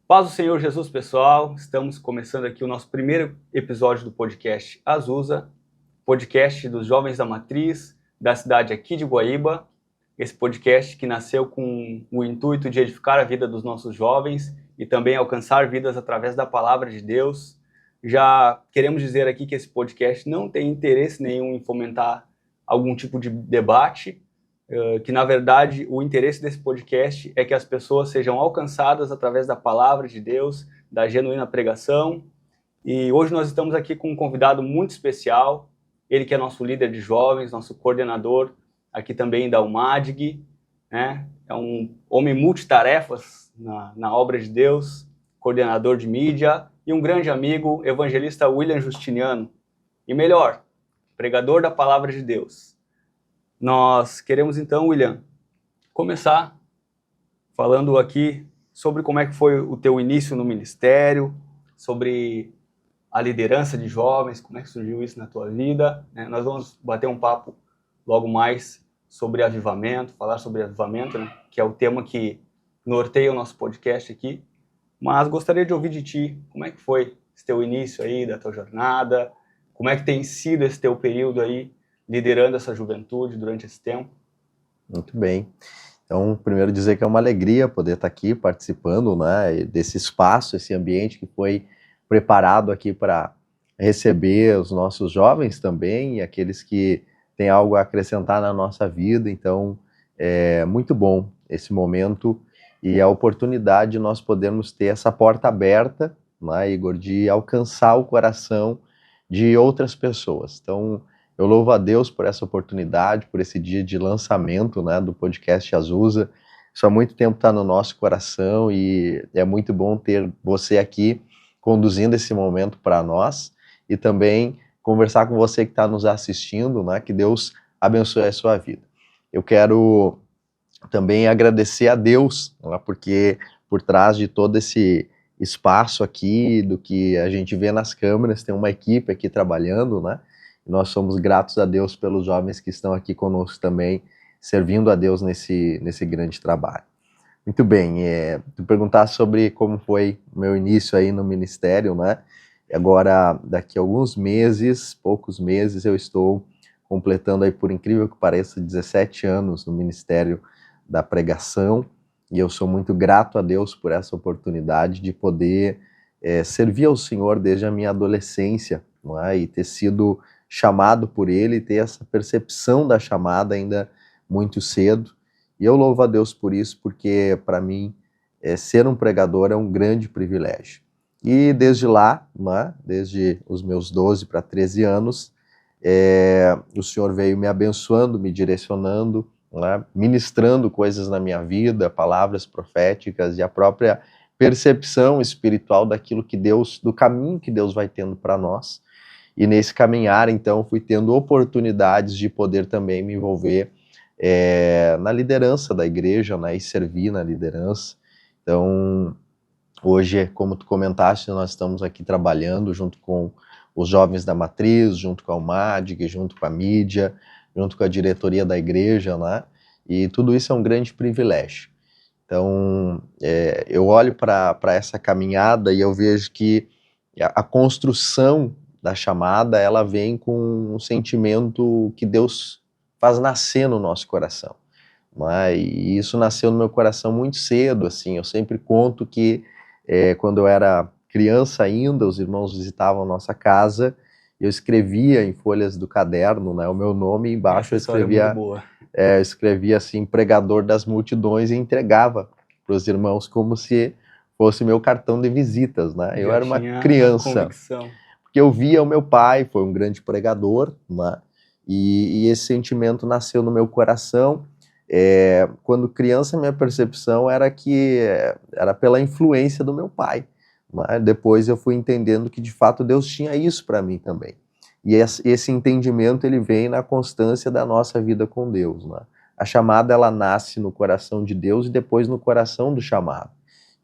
Paz do Senhor Jesus, pessoal. Estamos começando aqui o nosso primeiro episódio do podcast Azusa, podcast dos Jovens da Matriz, da cidade aqui de Guaíba. Esse podcast que nasceu com o intuito de edificar a vida dos nossos jovens e também alcançar vidas através da palavra de Deus. Já queremos dizer aqui que esse podcast não tem interesse nenhum em fomentar algum tipo de debate, que na verdade o interesse desse podcast é que as pessoas sejam alcançadas através da palavra de Deus, da genuína pregação. E hoje nós estamos aqui com um convidado muito especial, ele que é nosso líder de jovens, nosso coordenador aqui também da UMADG, né? É um homem multitarefas na obra de Deus, coordenador de mídia e um grande amigo, evangelista William Justiniano. E melhor, pregador da palavra de Deus. Nós queremos então, William, começar falando aqui sobre como é que foi o teu início no ministério, sobre a liderança de jovens, como é que surgiu isso na tua vida, né? Nós vamos bater um papo logo mais sobre avivamento, falar sobre avivamento, né? Que é o tema que norteia o nosso podcast aqui. Mas gostaria de ouvir de ti, como é que foi esse teu início aí, da tua jornada, como é que tem sido esse teu período aí, liderando essa juventude durante esse tempo? Muito bem. Então, primeiro dizer que é uma alegria poder estar aqui participando, né, desse espaço, esse ambiente que foi preparado aqui para receber os nossos jovens também e aqueles que têm algo a acrescentar na nossa vida. Então, é muito bom esse momento e a oportunidade de nós podermos ter essa porta aberta, né, Igor, de alcançar o coração de outras pessoas. Então, eu louvo a Deus por essa oportunidade, por esse dia de lançamento, né, do podcast Azusa. Isso há muito tempo está no nosso coração e é muito bom ter você aqui conduzindo esse momento para nós e também conversar com você que está nos assistindo, né, que Deus abençoe a sua vida. Eu quero também agradecer a Deus, né, porque por trás de todo esse espaço aqui, do que a gente vê nas câmeras, tem uma equipe aqui trabalhando, né? Nós somos gratos a Deus pelos jovens que estão aqui conosco também, servindo a Deus nesse grande trabalho. Muito bem, tu perguntar sobre como foi o meu início aí no ministério, né? Agora, daqui a alguns meses, poucos meses, eu estou completando aí, por incrível que pareça, 17 anos no Ministério da Pregação, e eu sou muito grato a Deus por essa oportunidade de poder servir ao Senhor desde a minha adolescência, não é? E ter sido chamado por Ele e ter essa percepção da chamada ainda muito cedo. E eu louvo a Deus por isso, porque para mim ser um pregador é um grande privilégio. E desde lá, né, desde os meus 12 para 13 anos, o Senhor veio me abençoando, me direcionando, né, ministrando coisas na minha vida, palavras proféticas e a própria percepção espiritual daquilo que Deus, do caminho que Deus vai tendo para nós. E nesse caminhar, então, fui tendo oportunidades de poder também me envolver na liderança da igreja, né, e servir na liderança. Então, hoje, como tu comentaste, nós estamos aqui trabalhando junto com os jovens da Matriz, junto com a UMADG, junto com a mídia, junto com a diretoria da igreja, né? E tudo isso é um grande privilégio. Então, eu olho para essa caminhada e eu vejo que a construção da chamada, ela vem com um sentimento que Deus faz nascer no nosso coração, né? E isso nasceu no meu coração muito cedo, assim. Eu sempre conto que quando eu era criança ainda, os irmãos visitavam a nossa casa, eu escrevia em folhas do caderno, né, o meu nome, embaixo eu escrevia assim, pregador das multidões, e entregava para os irmãos como se fosse meu cartão de visitas, né? Eu era uma criança, porque eu via o meu pai, foi um grande pregador, né? E esse sentimento nasceu no meu coração. Quando criança, minha percepção era que era pela influência do meu pai, né? Depois eu fui entendendo que de fato Deus tinha isso para mim também. E esse entendimento, ele vem na constância da nossa vida com Deus, né? A chamada, ela nasce no coração de Deus e depois no coração do chamado.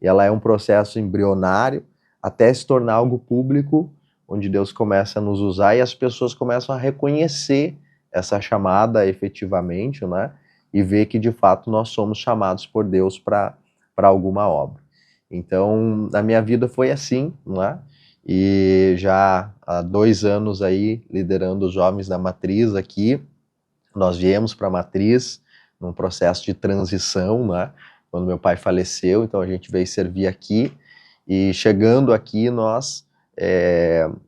E ela é um processo embrionário até se tornar algo público, onde Deus começa a nos usar e as pessoas começam a reconhecer essa chamada efetivamente, né? E ver que de fato nós somos chamados por Deus para alguma obra. Então, a minha vida foi assim, não é? E já há 2 anos aí, liderando os jovens da Matriz aqui, nós viemos para a Matriz num processo de transição, né? Quando meu pai faleceu, então a gente veio servir aqui, e chegando aqui nós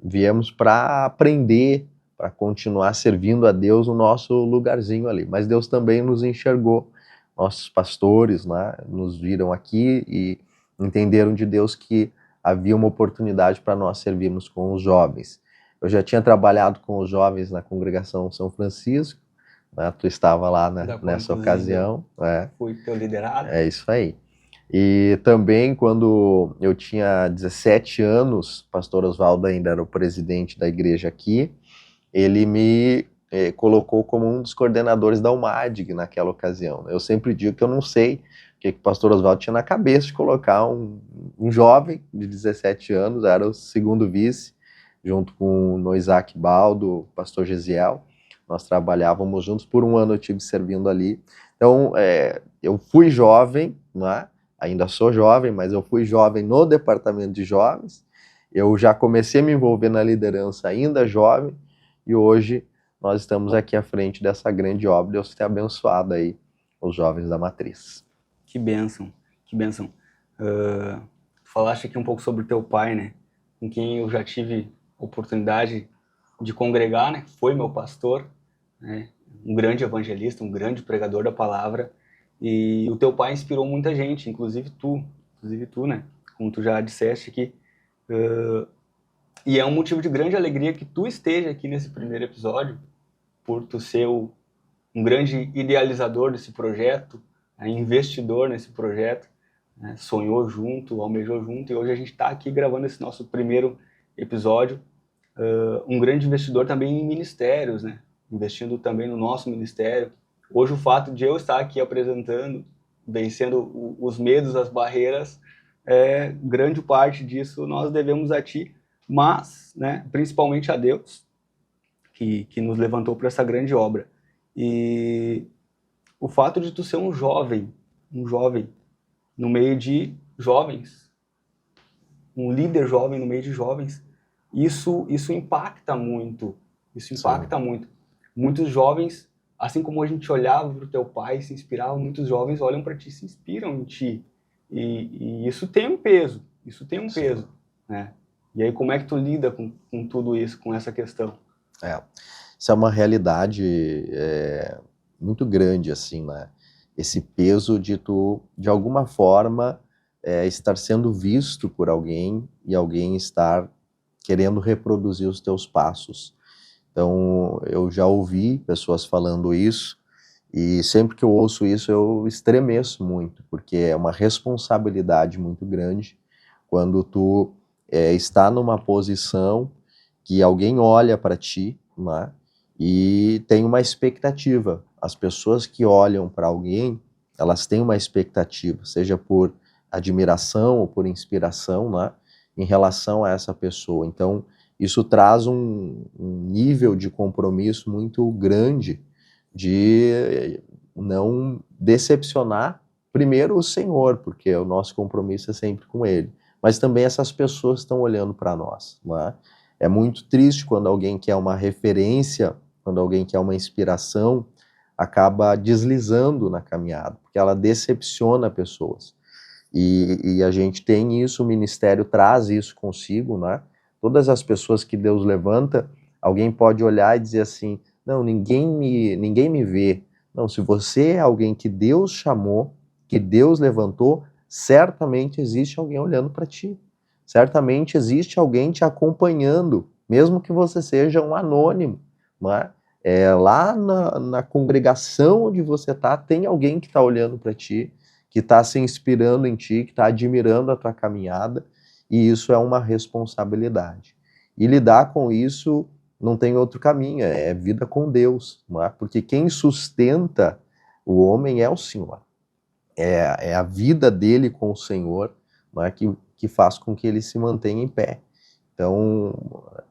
viemos para aprender, para continuar servindo a Deus no nosso lugarzinho ali. Mas Deus também nos enxergou, nossos pastores, né, nos viram aqui e entenderam de Deus que havia uma oportunidade para nós servirmos com os jovens. Eu já tinha trabalhado com os jovens na congregação São Francisco, né, tu estava lá nessa ocasião. Fui teu liderado. É isso aí. E também quando eu tinha 17 anos, o pastor Oswaldo ainda era o presidente da igreja aqui, ele me colocou como um dos coordenadores da UMADG naquela ocasião. Eu sempre digo que eu não sei o que o pastor Oswaldo tinha na cabeça de colocar um jovem de 17 anos, era o segundo vice, junto com o Noisaac Baldo, o pastor Gesiel. Nós trabalhávamos juntos, por 1 ano eu estive servindo ali. Então, eu fui jovem, né? Ainda sou jovem, mas eu fui jovem no departamento de jovens. Eu já comecei a me envolver na liderança ainda jovem, e hoje nós estamos aqui à frente dessa grande obra. Deus tenha abençoado aí os jovens da Matriz. Que bênção, que bênção. Falaste aqui um pouco sobre o teu pai, né? Com quem eu já tive oportunidade de congregar, né? Foi meu pastor, né? Um grande evangelista, um grande pregador da palavra. E o teu pai inspirou muita gente, inclusive tu, né? Como tu já disseste aqui. E é um motivo de grande alegria que tu esteja aqui nesse primeiro episódio, por tu ser um grande idealizador desse projeto, investidor nesse projeto, né? Sonhou junto, almejou junto, e hoje a gente está aqui gravando esse nosso primeiro episódio. Um grande investidor também em ministérios, né? Investindo também no nosso ministério. Hoje o fato de eu estar aqui apresentando, vencendo os medos, as barreiras, grande parte disso nós devemos a ti, mas, né, principalmente a Deus, que nos levantou para essa grande obra. E o fato de tu ser um jovem no meio de jovens, um líder jovem no meio de jovens, isso impacta muito, muito. Muitos jovens, assim como a gente olhava para o teu pai, se inspirava, muitos jovens olham para ti, se inspiram em ti, e isso tem um peso, né? E aí como é que tu lida com tudo isso, com essa questão? Isso é uma realidade muito grande, assim, né? Esse peso de tu, de alguma forma, estar sendo visto por alguém e alguém estar querendo reproduzir os teus passos. Então, eu já ouvi pessoas falando isso, e sempre que eu ouço isso eu estremeço muito, porque é uma responsabilidade muito grande quando tu está numa posição que alguém olha para ti, né, e tem uma expectativa. As pessoas que olham para alguém, elas têm uma expectativa, seja por admiração ou por inspiração, né, em relação a essa pessoa. Então, isso traz um nível de compromisso muito grande de não decepcionar, primeiro, o Senhor, porque o nosso compromisso é sempre com Ele, mas também essas pessoas estão olhando para nós, não é? É muito triste quando alguém quer uma referência, quando alguém quer uma inspiração, acaba deslizando na caminhada, porque ela decepciona pessoas. E a gente tem isso, o ministério traz isso consigo, né? Todas as pessoas que Deus levanta, alguém pode olhar e dizer assim, não, ninguém me vê. Não, se você é alguém que Deus chamou, que Deus levantou, certamente existe alguém olhando para ti. Certamente existe alguém te acompanhando, mesmo que você seja um anônimo, não é? Lá na congregação onde você está, tem alguém que está olhando para ti, que está se inspirando em ti, que está admirando a tua caminhada, e isso é uma responsabilidade. E lidar com isso não tem outro caminho, é vida com Deus, não é? Porque quem sustenta o homem é o Senhor. É a vida dele com o Senhor, não é? Que faz com que ele se mantenha em pé. Então,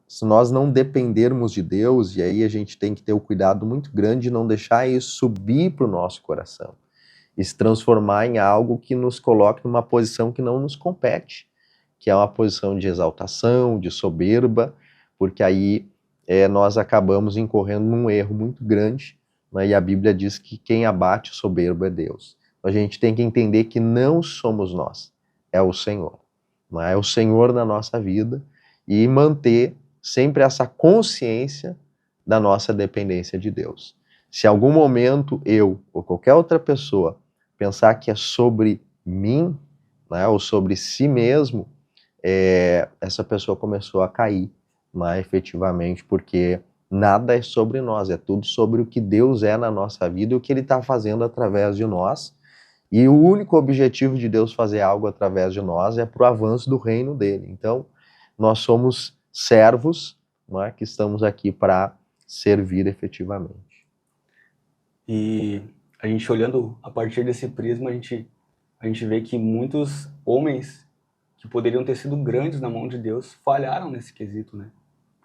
se nós não dependermos de Deus, e aí a gente tem que ter o cuidado muito grande de não deixar isso subir para o nosso coração. e se transformar em algo que nos coloque numa posição que não nos compete, que é uma posição de exaltação, de soberba, porque aí nós acabamos incorrendo num erro muito grande, né? E a Bíblia diz que quem abate o soberbo é Deus. A gente tem que entender que não somos nós, é o Senhor. Não é o Senhor na nossa vida, e manter sempre essa consciência da nossa dependência de Deus. Se em algum momento eu ou qualquer outra pessoa pensar que é sobre mim, né, ou sobre si mesmo, essa pessoa começou a cair, né, efetivamente, porque nada é sobre nós, é tudo sobre o que Deus é na nossa vida e o que Ele está fazendo através de nós. E o único objetivo de Deus fazer algo através de nós é para o avanço do reino dele. Então, nós somos servos, não é, que estamos aqui para servir efetivamente. E a gente olhando a partir desse prisma, a gente vê que muitos homens que poderiam ter sido grandes na mão de Deus falharam nesse quesito, né?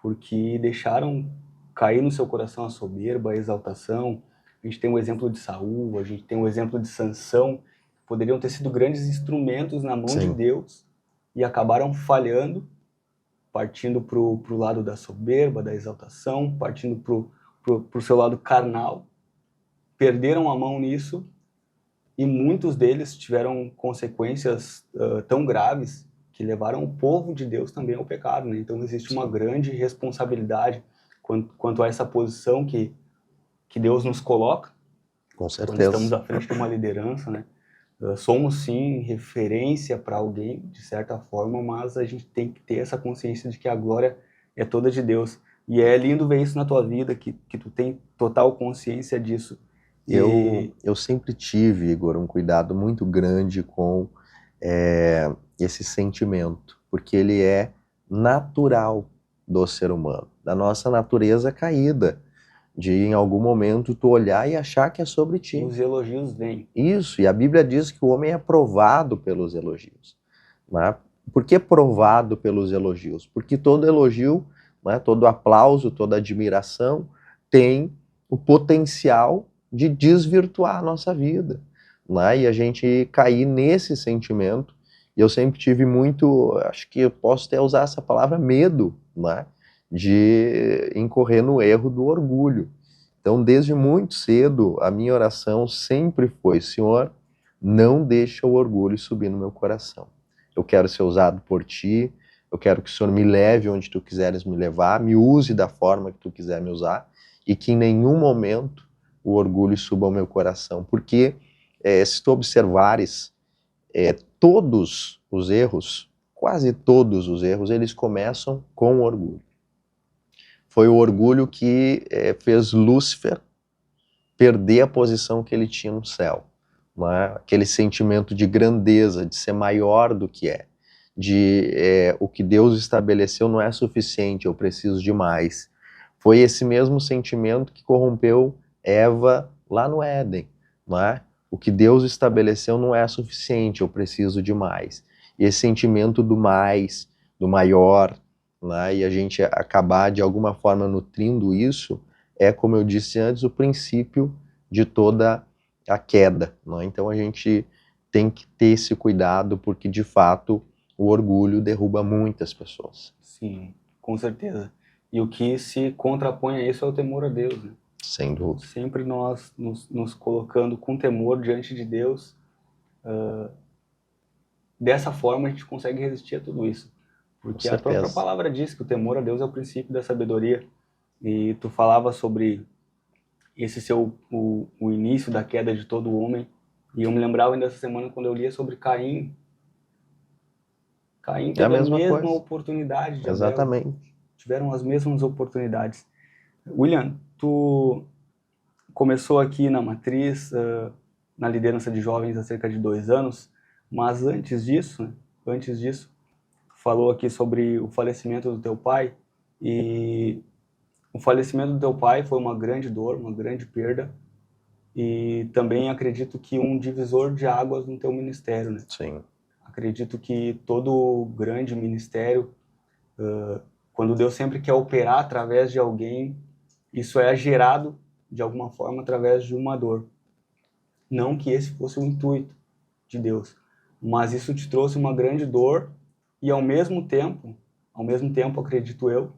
Porque deixaram cair no seu coração a soberba, a exaltação. A gente tem o exemplo de Saul, a gente tem o exemplo de Sansão, poderiam ter sido grandes instrumentos na mão Sim. de Deus e acabaram falhando, partindo para o lado da soberba, da exaltação, partindo para o seu lado carnal. Perderam a mão nisso e muitos deles tiveram consequências tão graves que levaram o povo de Deus também ao pecado, né? Então existe uma grande responsabilidade quanto a essa posição que Deus nos coloca. Com certeza. Quando estamos à frente de uma liderança, né? Somos sim referência para alguém, de certa forma, mas a gente tem que ter essa consciência de que a glória é toda de Deus. E é lindo ver isso na tua vida, que tu tem total consciência disso. Eu sempre tive, Igor, um cuidado muito grande com esse sentimento, porque ele é natural do ser humano, da nossa natureza caída, de em algum momento tu olhar e achar que é sobre ti. Os elogios vêm. Isso, e a Bíblia diz que o homem é provado pelos elogios. Né? Por que provado pelos elogios? Porque todo elogio, né, todo aplauso, toda admiração tem o potencial de desvirtuar a nossa vida. Né? E a gente cair nesse sentimento, e eu sempre tive muito, acho que eu posso até usar essa palavra, medo, né, de incorrer no erro do orgulho. Então, desde muito cedo, a minha oração sempre foi: Senhor, não deixa o orgulho subir no meu coração. Eu quero ser usado por Ti, eu quero que o Senhor me leve onde Tu quiseres me levar, me use da forma que Tu quiser me usar, e que em nenhum momento o orgulho suba ao meu coração. Porque, se tu observares, todos os erros, quase todos os erros, eles começam com o orgulho. Foi o orgulho que fez Lúcifer perder a posição que ele tinha no céu. Não é? Aquele sentimento de grandeza, de ser maior do que é. O que Deus estabeleceu não é suficiente, eu preciso de mais. Foi esse mesmo sentimento que corrompeu Eva lá no Éden. Não é? O que Deus estabeleceu não é suficiente, eu preciso de mais. E esse sentimento do mais, do maior, né, e a gente acabar de alguma forma nutrindo isso, como eu disse antes, o princípio de toda a queda. Né? Então a gente tem que ter esse cuidado, porque de fato o orgulho derruba muitas pessoas. Sim, com certeza. E o que se contrapõe a isso é o temor a Deus, né? Sem dúvida. Sempre nós nos colocando com temor diante de Deus. Dessa forma a gente consegue resistir a tudo isso. Porque a própria palavra diz que o temor a Deus é o princípio da sabedoria. E tu falava sobre esse o início da queda de todo homem. E eu me lembrava ainda essa semana quando eu lia sobre Caim. Caim teve a mesma oportunidade de Abel. Exatamente. Tiveram as mesmas oportunidades. William, tu começou aqui na Matriz, na liderança de jovens há cerca de 2 anos, mas antes disso, falou aqui sobre o falecimento do teu pai, e o falecimento do teu pai foi uma grande dor, uma grande perda, e também acredito que um divisor de águas no teu ministério, né? Sim. Acredito que todo grande ministério, quando Deus sempre quer operar através de alguém, isso é gerado de alguma forma através de uma dor. não que esse fosse o intuito de Deus, mas isso te trouxe uma grande dor e ao mesmo tempo, acredito eu,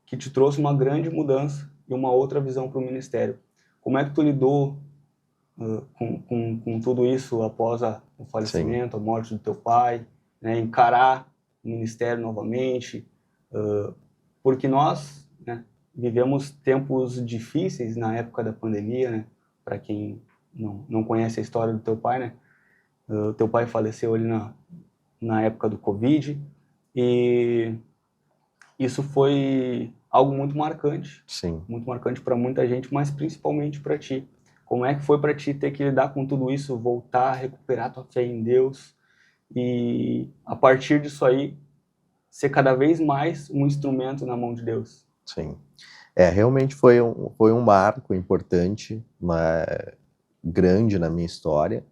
que te trouxe uma grande mudança e uma outra visão para o ministério. Como é que tu lidou com tudo isso após o falecimento, a morte do teu pai, né, encarar o ministério novamente, porque nós, né, vivemos tempos difíceis na época da pandemia, né, para quem não conhece a história do teu pai, né, o teu pai faleceu ali na época do Covid, e isso foi algo muito marcante para muita gente, mas principalmente para ti. Como é que foi para ti ter que lidar com tudo isso, voltar a recuperar tua fé em Deus e, a partir disso aí, ser cada vez mais um instrumento na mão de Deus? Sim. Realmente foi um marco importante, grande na minha história,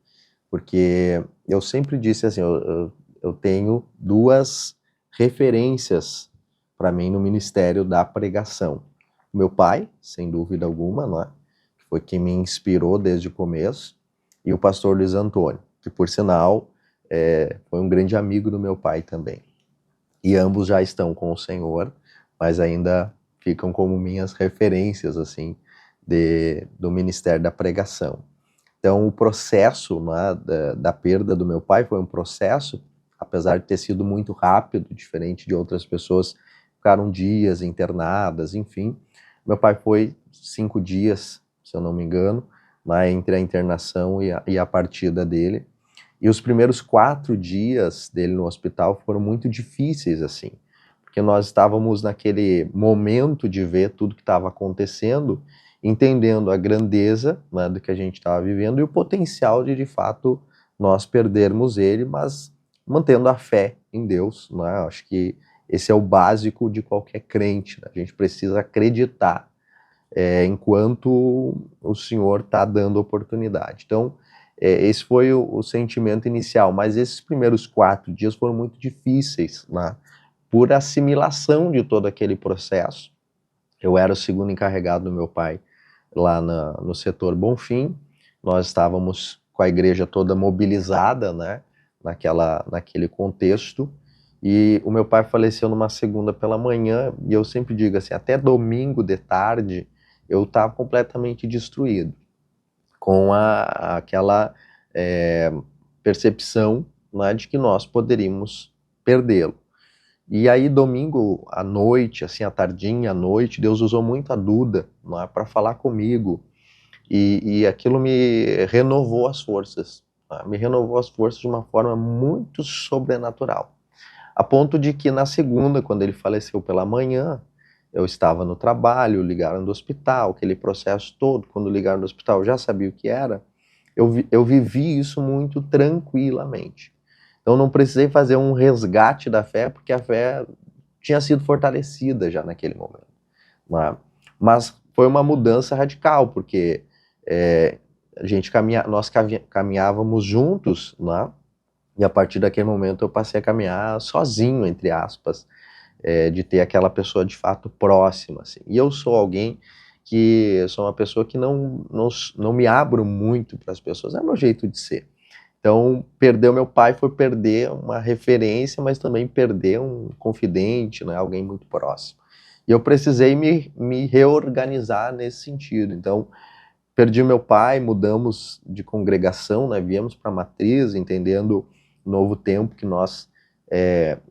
porque eu sempre disse assim, eu tenho duas referências para mim no ministério da pregação. O meu pai, sem dúvida alguma, não é? Foi quem me inspirou desde o começo, e o pastor Luiz Antônio, que por sinal foi um grande amigo do meu pai também. E ambos já estão com o Senhor, mas ainda ficam como minhas referências assim do ministério da pregação. Então o processo, né, da perda do meu pai foi um processo, apesar de ter sido muito rápido, diferente de outras pessoas que ficaram dias internadas, enfim. Meu pai foi 5 dias, se eu não me engano, né, entre a internação e a partida dele. E os primeiros 4 dias dele no hospital foram muito difíceis, assim, porque nós estávamos naquele momento de ver tudo que estava acontecendo, entendendo a grandeza, né, do que a gente estava vivendo e o potencial de fato, nós perdermos ele, mas mantendo a fé em Deus, né? Acho que esse é o básico de qualquer crente, né? A gente precisa acreditar enquanto o Senhor está dando oportunidade. Então, esse foi o sentimento inicial, mas esses primeiros 4 dias foram muito difíceis, né? Por assimilação de todo aquele processo. Eu era o segundo encarregado do meu pai lá no setor Bonfim, nós estávamos com a igreja toda mobilizada, né, naquele contexto, e o meu pai faleceu numa segunda pela manhã, e eu sempre digo assim, até domingo de tarde eu estava completamente destruído, com aquela percepção, né, de que nós poderíamos perdê-lo. E aí domingo à noite, assim, à tardinha, à noite, Deus usou muito a Duda, né, para falar comigo, e aquilo me renovou as forças, né, me renovou as forças de uma forma muito sobrenatural, a ponto de que na segunda, quando ele faleceu pela manhã, eu estava no trabalho, ligaram do hospital, aquele processo todo, quando ligaram do hospital eu já sabia o que era, eu vivi isso muito tranquilamente. Então não precisei fazer um resgate da fé, porque a fé tinha sido fortalecida já naquele momento, né? Mas foi uma mudança radical, porque nós caminhávamos juntos, né? E a partir daquele momento eu passei a caminhar sozinho, entre aspas, de ter aquela pessoa de fato próxima, assim. E eu sou uma pessoa que não me abro muito para as pessoas, é o meu jeito de ser. Então, perder o meu pai foi perder uma referência, mas também perder um confidente, né, alguém muito próximo. E eu precisei me reorganizar nesse sentido. Então, perdi meu pai, mudamos de congregação, né, viemos para a Matriz, entendendo o novo tempo que nós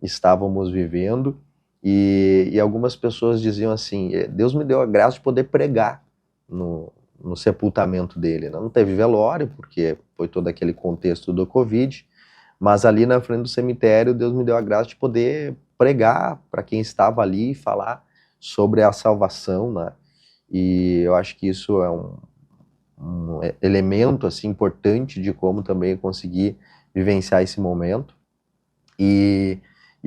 estávamos vivendo. E algumas pessoas diziam assim, Deus me deu a graça de poder pregar no sepultamento dele. Não teve velório, porque foi todo aquele contexto do Covid, mas ali na frente do cemitério, Deus me deu a graça de poder pregar para quem estava ali e falar sobre a salvação, né? E eu acho que isso é um elemento assim, importante de como também eu consegui vivenciar esse momento. E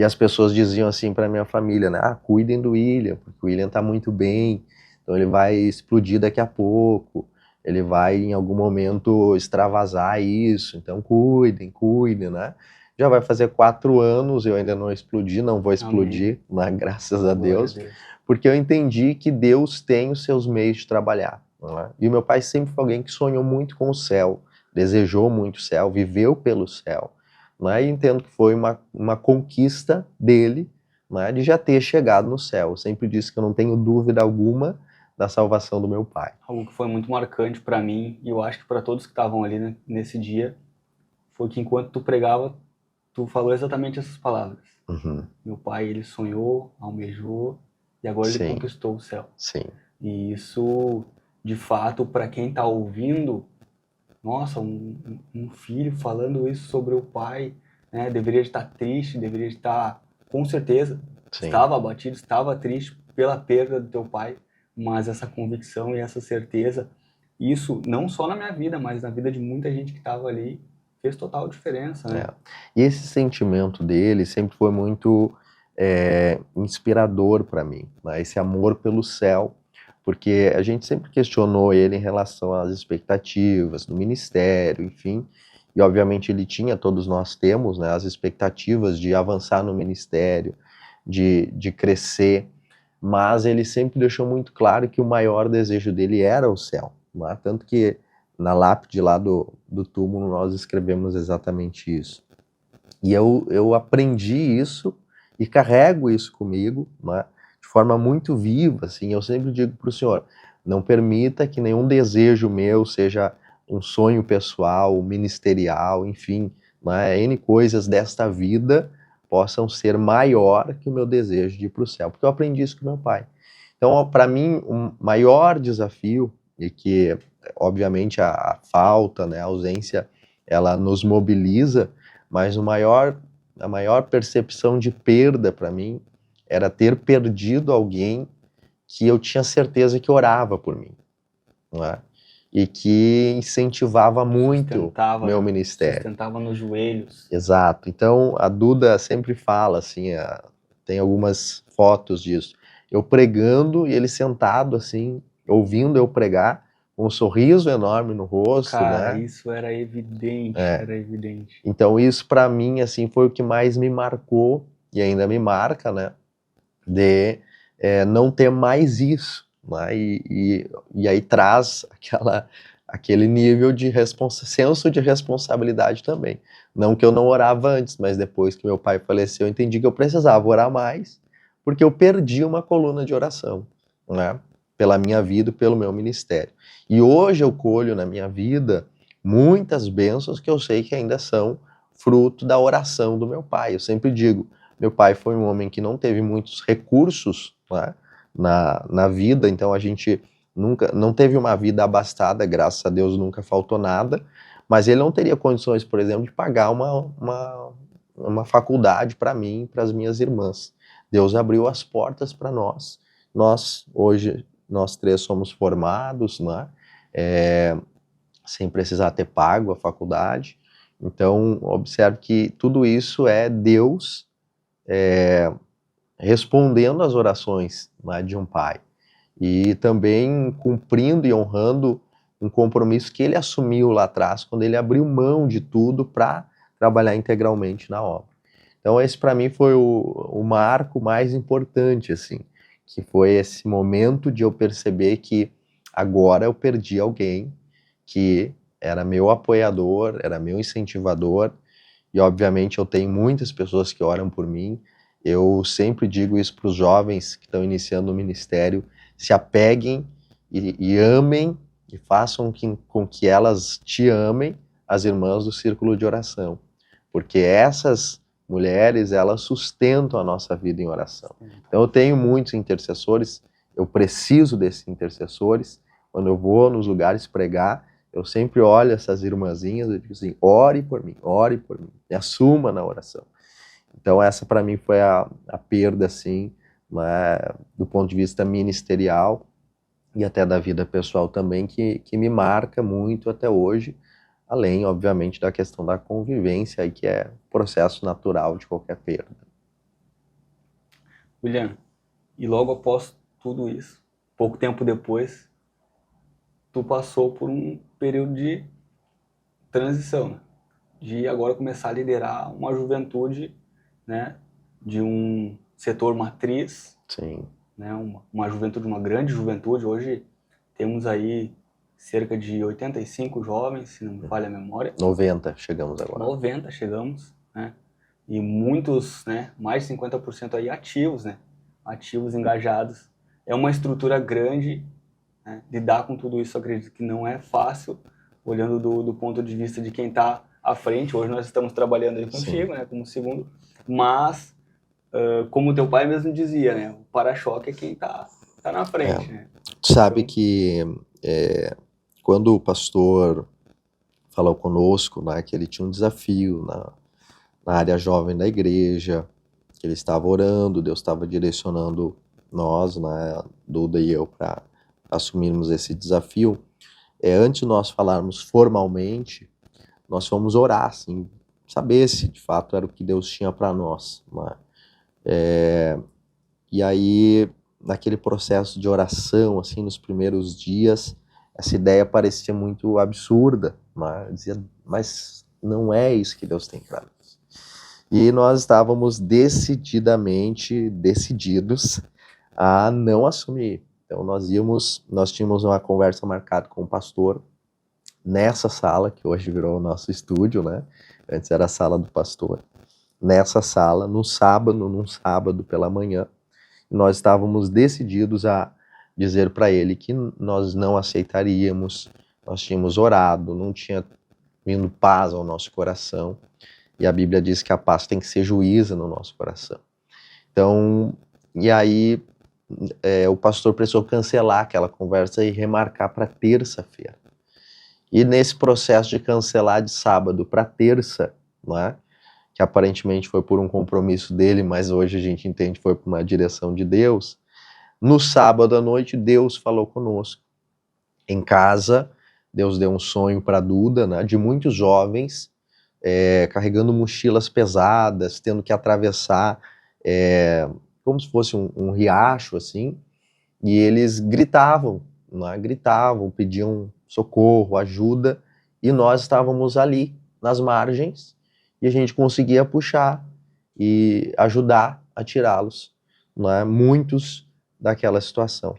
as pessoas diziam assim para minha família, né? Cuidem do William, porque o William está muito bem, então ele vai explodir daqui a pouco, ele vai em algum momento extravasar isso, então cuidem, né? Já vai fazer 4 anos, eu ainda não explodi, não vou explodir, né? Graças a Deus, porque eu entendi que Deus tem os seus meios de trabalhar, né? E o meu pai sempre foi alguém que sonhou muito com o céu, desejou muito o céu, viveu pelo céu, né? E entendo que foi uma conquista dele, né, de já ter chegado no céu. Eu sempre disse que eu não tenho dúvida alguma da salvação do meu pai. Algo que foi muito marcante para mim, e eu acho que para todos que estavam ali, né, nesse dia, foi que enquanto tu pregava, tu falou exatamente essas palavras. Uhum. Meu pai, ele sonhou, almejou, e agora ele Sim, conquistou o céu. sim, E isso, de fato, para quem está ouvindo, nossa, um filho falando isso sobre o pai, né, deveria estar triste, deveria estar, com certeza, sim. estava abatido, estava triste pela perda do teu pai, mas essa convicção e essa certeza, isso não só na minha vida, mas na vida de muita gente que estava ali, fez total diferença, né? E esse sentimento dele sempre foi muito inspirador para mim, né? Esse amor pelo céu, porque a gente sempre questionou ele em relação às expectativas no ministério, enfim, e obviamente ele tinha, todos nós temos, né, as expectativas de avançar no ministério, de crescer, mas ele sempre deixou muito claro que o maior desejo dele era o céu, né? Tanto que na lápide lá do túmulo nós escrevemos exatamente isso. E eu aprendi isso e carrego isso comigo, né, de forma muito viva, assim. Eu sempre digo para o Senhor, não permita que nenhum desejo meu seja um sonho pessoal, ministerial, enfim, né, N coisas desta vida possam ser maior que o meu desejo de ir para o céu, porque eu aprendi isso com meu pai. Então, para mim, o maior desafio, e que, obviamente, a falta, né, a ausência, ela nos mobiliza, mas a maior percepção de perda para mim era ter perdido alguém que eu tinha certeza que orava por mim, não é? E que incentivava muito meu ministério. Sustentava nos joelhos. Exato. Então, a Duda sempre fala, assim, tem algumas fotos disso. Eu pregando e ele sentado, assim, ouvindo eu pregar, com um sorriso enorme no rosto, Cara, né? isso era evidente, era evidente. Então, isso para mim, assim, foi o que mais me marcou, e ainda me marca, né? De não ter mais isso, né? E aí traz aquele nível de senso de responsabilidade também. Não que eu não orava antes, mas depois que meu pai faleceu, eu entendi que eu precisava orar mais, porque eu perdi uma coluna de oração, né? Pela minha vida, pelo meu ministério. E hoje eu colho na minha vida muitas bênçãos que eu sei que ainda são fruto da oração do meu pai. Eu sempre digo, meu pai foi um homem que não teve muitos recursos, né, na vida, então a gente nunca não teve uma vida abastada, graças a Deus nunca faltou nada, mas ele não teria condições, por exemplo, de pagar uma faculdade para mim e para as minhas irmãs. Deus abriu as portas para nós. Hoje, nós três somos formados, né, sem precisar ter pago a faculdade. Então, observe que tudo isso é Deus respondendo às orações, né, de um pai, e também cumprindo e honrando um compromisso que ele assumiu lá atrás, quando ele abriu mão de tudo para trabalhar integralmente na obra. Então esse para mim foi o marco mais importante, assim, que foi esse momento de eu perceber que agora eu perdi alguém que era meu apoiador, era meu incentivador, e obviamente eu tenho muitas pessoas que oram por mim. Eu sempre digo isso para os jovens que estão iniciando o ministério, se apeguem e amem e façam com que elas te amem, as irmãs do círculo de oração, porque essas mulheres, elas sustentam a nossa vida em oração. Então eu tenho muitos intercessores, eu preciso desses intercessores. Quando eu vou nos lugares pregar, eu sempre olho essas irmãzinhas e digo assim, ore por mim, me assuma na oração. Então essa para mim foi a perda, assim, né, do ponto de vista ministerial e até da vida pessoal também, que me marca muito até hoje, além, obviamente, da questão da convivência, aí, que é processo natural de qualquer perda. William, e logo após tudo isso, pouco tempo depois, tu passou por um período de transição, né? De agora começar a liderar uma juventude, né, de um setor matriz, Sim. né, uma juventude, uma grande juventude. Hoje temos aí cerca de 85 jovens, se não me falha a memória. 90 chegamos agora. 90 chegamos, né? E muitos, né, mais de 50% aí ativos, né? Ativos, engajados. É uma estrutura grande, né? Lidar com tudo isso, acredito que não é fácil, olhando do ponto de vista de quem está à frente. Hoje nós estamos trabalhando aí contigo, né, como segundo, mas, como teu pai mesmo dizia, né, o para-choque é quem está na frente, né? Sabe que quando o pastor falou conosco, né, que ele tinha um desafio na área jovem da igreja, que ele estava orando, Deus estava direcionando nós, né, Duda e eu, para assumirmos esse desafio. Antes de nós falarmos formalmente, nós fomos orar, assim, saber se de fato era o que Deus tinha para nós, né? E aí, naquele processo de oração, assim, nos primeiros dias, essa ideia parecia muito absurda, né? Eu dizia, mas não é isso que Deus tem para nós. E nós estávamos decididos a não assumir. Então nós tínhamos uma conversa marcada com o pastor nessa sala, que hoje virou o nosso estúdio, né? Antes era a sala do pastor. Nessa sala, num sábado pela manhã, nós estávamos decididos a dizer para ele que nós não aceitaríamos, nós tínhamos orado, não tinha vindo paz ao nosso coração, e a Bíblia diz que a paz tem que ser juíza no nosso coração. Então, e aí o pastor precisou cancelar aquela conversa e remarcar para terça-feira. E nesse processo de cancelar de sábado para terça, né, que aparentemente foi por um compromisso dele, mas hoje a gente entende que foi por uma direção de Deus, no sábado à noite Deus falou conosco. Em casa, Deus deu um sonho para a Duda, né, de muitos jovens carregando mochilas pesadas, tendo que atravessar como se fosse um riacho, assim, e eles gritavam, né, pediam socorro, ajuda, e nós estávamos ali, nas margens, e a gente conseguia puxar e ajudar a tirá-los, né, muitos daquela situação.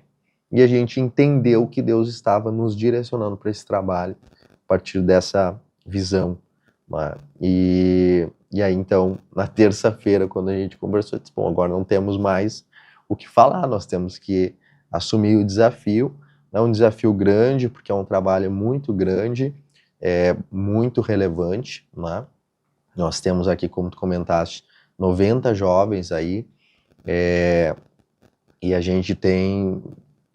E a gente entendeu que Deus estava nos direcionando para esse trabalho, a partir dessa visão. Né? E aí, então, na terça-feira, quando a gente conversou, eu disse, bom, agora não temos mais o que falar, nós temos que assumir o desafio. É um desafio grande, porque é um trabalho muito grande, muito relevante, né? Nós temos aqui, como tu comentaste, 90 jovens aí, e a gente tem,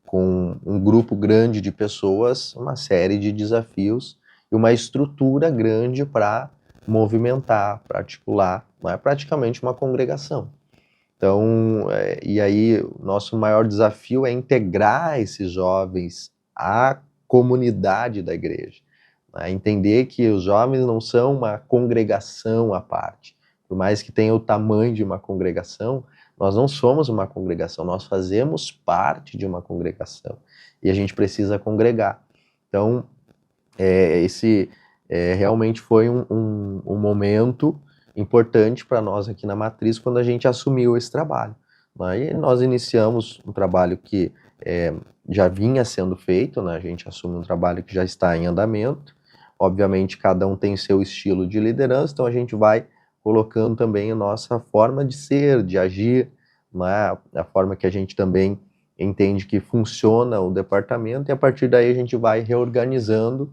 com um grupo grande de pessoas, uma série de desafios e uma estrutura grande para movimentar, para articular, não é praticamente uma congregação. Então, e aí, o nosso maior desafio é integrar esses jovens à comunidade da igreja. Né? Entender que os jovens não são uma congregação à parte. Por mais que tenha o tamanho de uma congregação, nós não somos uma congregação, nós fazemos parte de uma congregação. E a gente precisa congregar. Então, esse realmente foi um momento importante para nós aqui na Matriz quando a gente assumiu esse trabalho. Né? E nós iniciamos um trabalho que já vinha sendo feito, né? A gente assume um trabalho que já está em andamento. Obviamente, cada um tem seu estilo de liderança, então a gente vai colocando também a nossa forma de ser, de agir, né? A forma que a gente também entende que funciona o departamento, e a partir daí a gente vai reorganizando,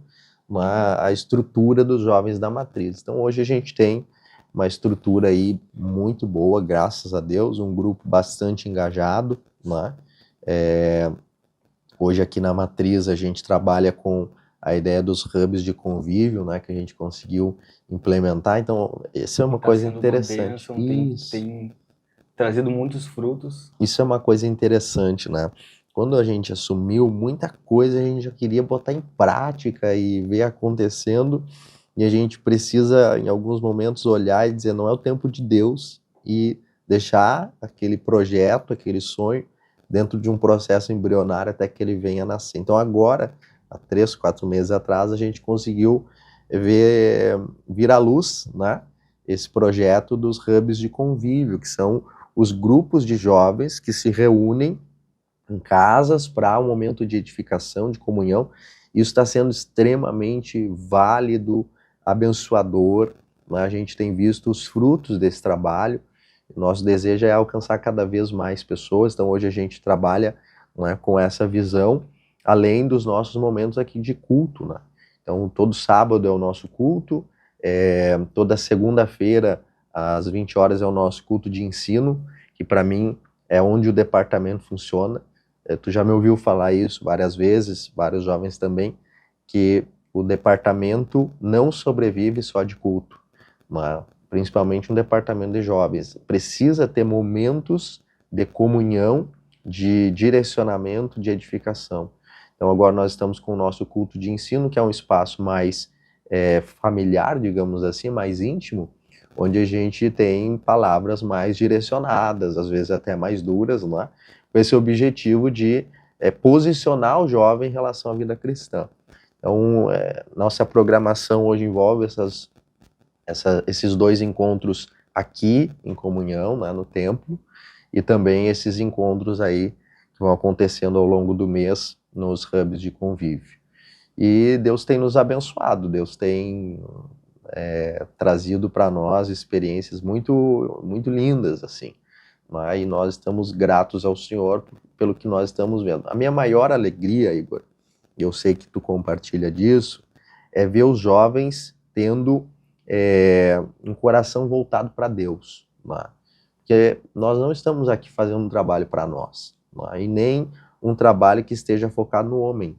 né, a estrutura dos jovens da Matriz. Então hoje a gente tem uma estrutura aí muito boa, graças a Deus, um grupo bastante engajado, né? Hoje aqui na Matriz a gente trabalha com a ideia dos hubs de convívio, né, que a gente conseguiu implementar. Então, isso é uma coisa interessante. Uma bênção, tem trazido muitos frutos. Isso é uma coisa interessante, né? Quando a gente assumiu muita coisa, a gente já queria botar em prática e ver acontecendo, e a gente precisa, em alguns momentos, olhar e dizer, não é o tempo de Deus, e deixar aquele projeto, aquele sonho, dentro de um processo embrionário até que ele venha a nascer. Então agora, há 3, 4 meses atrás, a gente conseguiu vir à luz, né, esse projeto dos hubs de convívio, que são os grupos de jovens que se reúnem em casas para um momento de edificação, de comunhão, Isso está sendo extremamente válido, abençoador, né? A gente tem visto os frutos desse trabalho. Nosso desejo é alcançar cada vez mais pessoas, então hoje a gente trabalha, né, com essa visão, além dos nossos momentos aqui de culto, né? Então todo sábado é o nosso culto, toda segunda-feira às 20 horas é o nosso culto de ensino, que para mim é onde o departamento funciona. Tu já me ouviu falar isso várias vezes, vários jovens também, que o departamento não sobrevive só de culto, né? Principalmente um departamento de jovens. Precisa ter momentos de comunhão, de direcionamento, de edificação. Então agora nós estamos com o nosso culto de ensino, que é um espaço mais familiar, digamos assim, mais íntimo, onde a gente tem palavras mais direcionadas, às vezes até mais duras, né? Com esse objetivo de posicionar o jovem em relação à vida cristã. Então, nossa programação hoje envolve esses dois encontros aqui em comunhão, né, no templo, e também esses encontros aí que vão acontecendo ao longo do mês nos hubs de convívio. E Deus tem nos abençoado, Deus tem trazido para nós experiências muito, muito lindas, assim, né? E nós estamos gratos ao Senhor pelo que nós estamos vendo. A minha maior alegria, Igor, e eu sei que tu compartilha disso, é ver os jovens tendo um coração voltado para Deus, né? Porque nós não estamos aqui fazendo um trabalho para nós, né? E nem um trabalho que esteja focado no homem.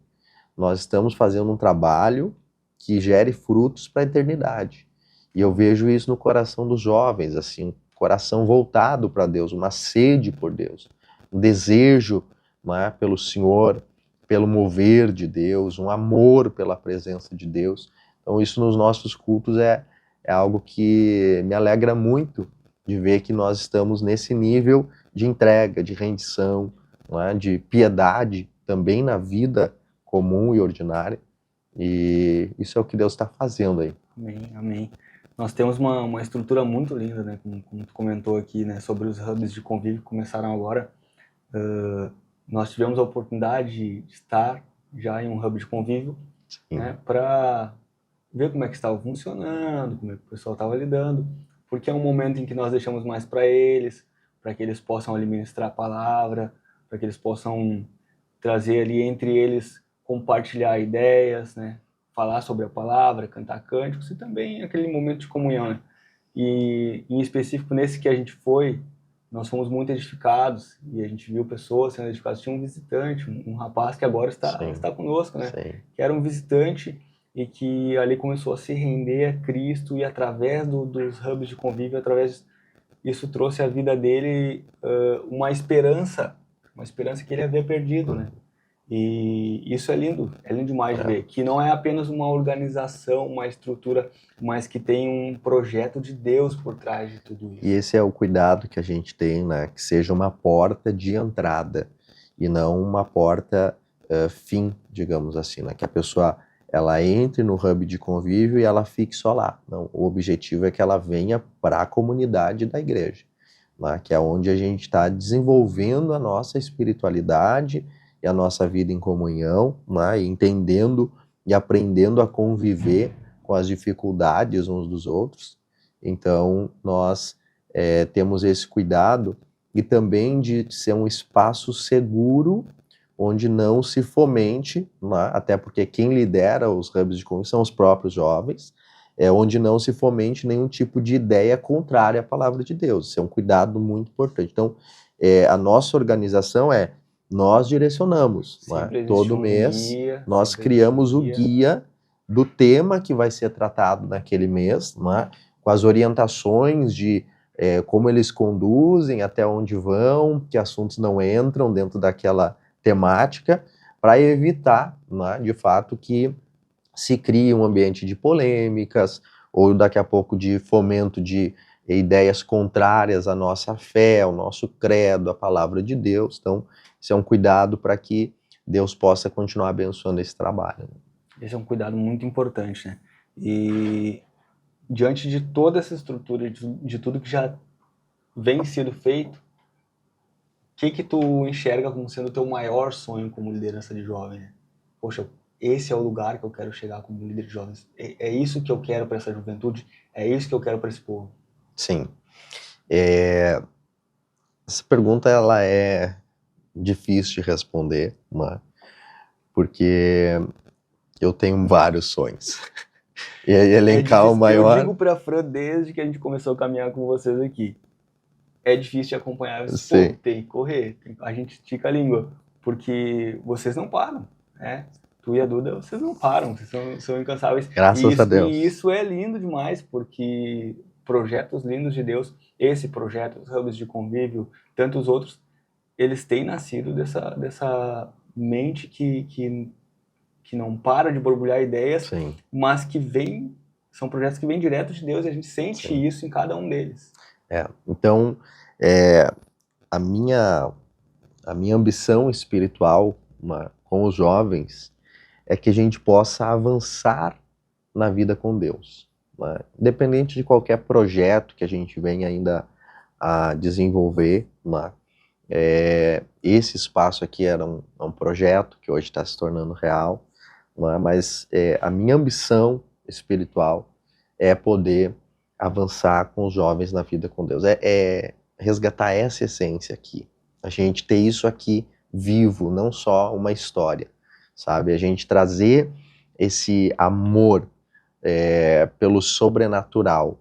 Nós estamos fazendo um trabalho que gere frutos para a eternidade. E eu vejo isso no coração dos jovens, assim, um coração voltado para Deus, uma sede por Deus, um desejo, né, pelo Senhor, pelo mover de Deus, um amor pela presença de Deus. Então isso nos nossos cultos é algo que me alegra muito de ver que nós estamos nesse nível de entrega, de rendição, né, de piedade também na vida comum e ordinária, e isso é o que Deus está fazendo aí. Amém, amém. Nós temos uma estrutura muito linda, né, como tu comentou aqui, né, sobre os hubs de convívio que começaram agora. Nós tivemos a oportunidade de estar já em um hub de convívio, né, para ver como é que estava funcionando, como é que o pessoal estava lidando, porque é um momento em que nós deixamos mais para que eles possam ali ministrar a palavra, para que eles possam trazer ali entre eles, compartilhar ideias, né, falar sobre a palavra, cantar cânticos e também aquele momento de comunhão, né? E em específico nesse que a gente foi, nós fomos muito edificados e a gente viu pessoas sendo edificadas. Tinha um visitante, um rapaz que agora está conosco, né? Sim. Que era um visitante e que ali começou a se render a Cristo e através dos hubs de convívio, isso trouxe à vida dele uma esperança que ele havia perdido, né? E isso é lindo demais de ver, que não é apenas uma organização, uma estrutura, mas que tem um projeto de Deus por trás de tudo isso. E esse é o cuidado que a gente tem, né? Que seja uma porta de entrada e não uma porta fim, digamos assim, né? Que a pessoa ela entre no hub de convívio e ela fique só lá. Não, o objetivo é que ela venha para a comunidade da igreja, né? Que é onde a gente está desenvolvendo a nossa espiritualidade e a nossa vida em comunhão, né, e entendendo e aprendendo a conviver com as dificuldades uns dos outros. Então, nós temos esse cuidado e também de ser um espaço seguro onde não se fomente, né, até porque quem lidera os hubs de convívio são os próprios jovens, onde não se fomente nenhum tipo de ideia contrária à palavra de Deus. Isso é um cuidado muito importante. Então, a nossa organização nós direcionamos, né? Todo mês nós criamos o guia do tema que vai ser tratado naquele mês, né? Com as orientações de como eles conduzem, até onde vão, que assuntos não entram dentro daquela temática, para evitar, né, de fato, que se crie um ambiente de polêmicas ou daqui a pouco de fomento de ideias contrárias à nossa fé, ao nosso credo, à palavra de Deus. Então, isso é um cuidado para que Deus possa continuar abençoando esse trabalho. Esse é um cuidado muito importante, né? E diante de toda essa estrutura, de tudo que já vem sendo feito, o que tu enxerga como sendo o teu maior sonho como liderança de jovem? Né? Poxa, esse é o lugar que eu quero chegar como líder de jovens, é isso que eu quero para essa juventude, é isso que eu quero para esse povo? Sim. Essa pergunta ela é difícil de responder, né? Porque eu tenho vários sonhos. E aí elencar o maior... Eu digo pra Fran desde que a gente começou a caminhar com vocês aqui. É difícil de acompanhar, Sim. tem que correr, a gente estica a língua, porque vocês não param, né? Tu e a Duda, vocês não param, vocês são incansáveis. Graças a Deus. E isso é lindo demais, porque projetos lindos de Deus, esse projeto, os hubs de convívio, tantos outros, eles têm nascido dessa mente que não para de borbulhar ideias, Sim. mas que são projetos que vêm direto de Deus e a gente sente Sim. isso em cada um deles. Então, a minha ambição espiritual com os jovens é que a gente possa avançar na vida com Deus, né? Independente de qualquer projeto que a gente venha ainda a desenvolver, né? Esse espaço aqui era um projeto que hoje está se tornando real, né? Mas a minha ambição espiritual é poder avançar com os jovens na vida com Deus, resgatar essa essência aqui, a gente ter isso aqui vivo, não só uma história, sabe? A gente trazer esse amor pelo sobrenatural,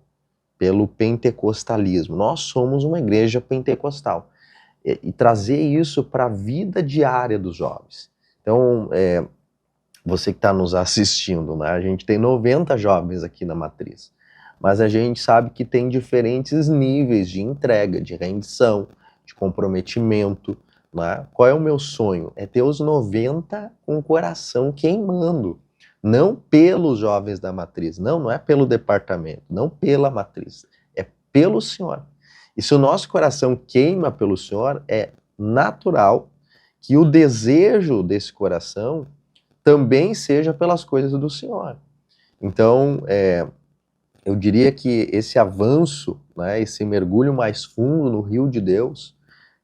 pelo pentecostalismo. Nós somos uma igreja pentecostal. E trazer isso para a vida diária dos jovens. Então, você que está nos assistindo, né? A gente tem 90 jovens aqui na Matriz, mas a gente sabe que tem diferentes níveis de entrega, de rendição, de comprometimento, né? Qual é o meu sonho? É ter os 90 com o coração queimando, não pelos jovens da Matriz, não é pelo departamento, não pela Matriz, é pelo Senhor. E se o nosso coração queima pelo Senhor, é natural que o desejo desse coração também seja pelas coisas do Senhor. Então, eu diria que esse avanço, né, esse mergulho mais fundo no rio de Deus,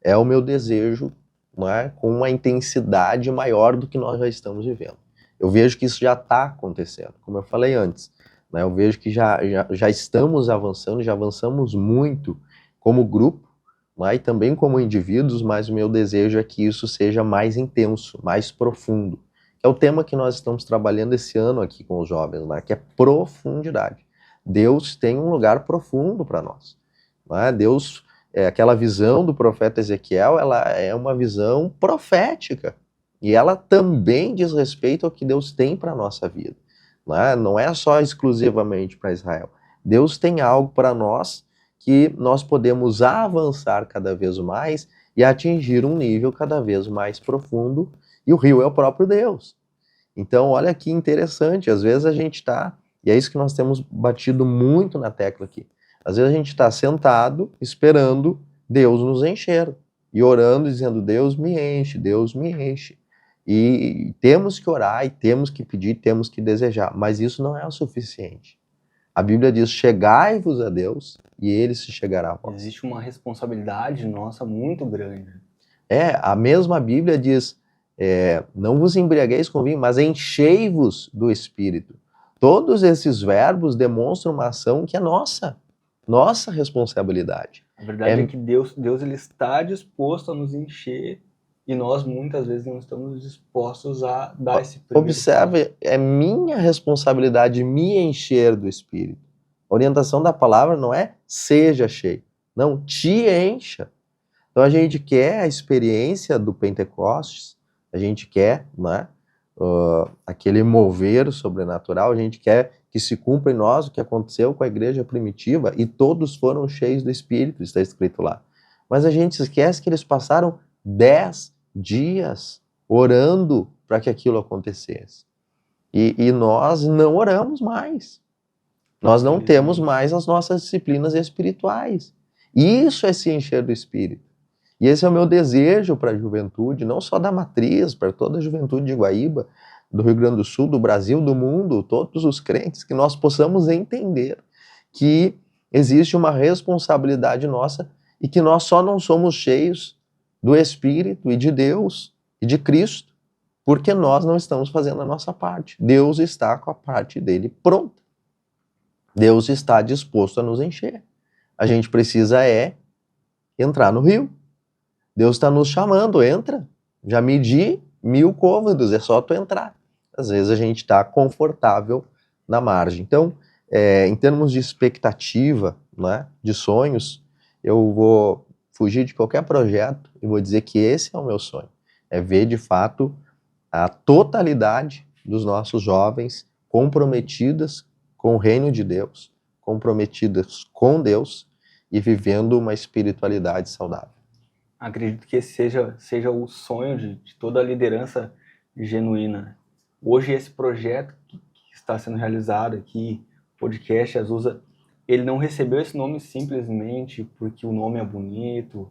é o meu desejo, né, com uma intensidade maior do que nós já estamos vivendo. Eu vejo que isso já está acontecendo, como eu falei antes, né, eu vejo que já estamos avançando, já avançamos muito como grupo, né, e também como indivíduos, mas o meu desejo é que isso seja mais intenso, mais profundo. É o tema que nós estamos trabalhando esse ano aqui com os jovens, né, que é profundidade. Deus tem um lugar profundo para nós, né? Deus, aquela visão do profeta Ezequiel, ela é uma visão profética, e ela também diz respeito ao que Deus tem para a nossa vida, né? Não é só exclusivamente para Israel. Deus tem algo para nós que nós podemos avançar cada vez mais e atingir um nível cada vez mais profundo, e o rio é o próprio Deus. Então, olha que interessante, às vezes a gente está, e é isso que nós temos batido muito na tecla aqui, às vezes a gente está sentado esperando Deus nos encher, e orando, dizendo, Deus me enche, Deus me enche. E temos que orar, e temos que pedir, temos que desejar, mas isso não é o suficiente. A Bíblia diz, chegai-vos a Deus, e Ele se chegará a vós. Existe uma responsabilidade nossa muito grande. A mesma Bíblia diz, não vos embriagueis com vinho, mas enchei-vos do Espírito. Todos esses verbos demonstram uma ação que é nossa responsabilidade. A verdade é que Deus ele está disposto a nos encher, e nós muitas vezes não estamos dispostos a dar esse primeiro Observe, passo. é minha responsabilidade me encher do Espírito. A orientação da palavra não é seja cheio, não, te encha. Então a gente quer a experiência do Pentecostes, a gente quer, né, aquele mover sobrenatural, a gente quer que se cumpra em nós o que aconteceu com a igreja primitiva, e todos foram cheios do Espírito, está escrito lá. Mas a gente esquece que eles passaram 10 dias orando para que aquilo acontecesse. E nós não oramos mais. Nós não temos mais as nossas disciplinas espirituais. Isso é se encher do Espírito. E esse é o meu desejo para a juventude, não só da Matriz, para toda a juventude de Guaíba, do Rio Grande do Sul, do Brasil, do mundo, todos os crentes, que nós possamos entender que existe uma responsabilidade nossa e que nós só não somos cheios do Espírito e de Deus e de Cristo Porque nós não estamos fazendo a nossa parte. Deus está com a parte dele pronta. Deus está disposto a nos encher. A gente precisa entrar no rio. Deus está nos chamando, entra. Já medi 1000 côvados, é só tu entrar. Às vezes a gente está confortável na margem. Então, em termos de expectativa, né, de sonhos, eu vou fugir de qualquer projeto e vou dizer que esse é o meu sonho. É ver, de fato, a totalidade dos nossos jovens comprometidas com o reino de Deus, comprometidas com Deus e vivendo uma espiritualidade saudável. Acredito que esse seja o sonho de toda a liderança genuína. Hoje esse projeto que está sendo realizado aqui, o podcast Azusa, ele não recebeu esse nome simplesmente porque o nome é bonito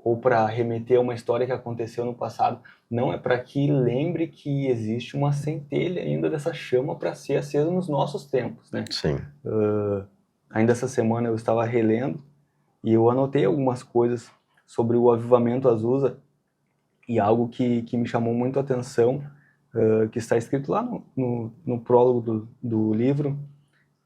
ou para remeter a uma história que aconteceu no passado. Não, é para que lembre que existe uma centelha ainda dessa chama para ser acesa nos nossos tempos, né? Sim. Ainda essa semana eu estava relendo e eu anotei algumas coisas sobre o avivamento Azusa e algo que me chamou muito a atenção, que está escrito lá no prólogo do livro,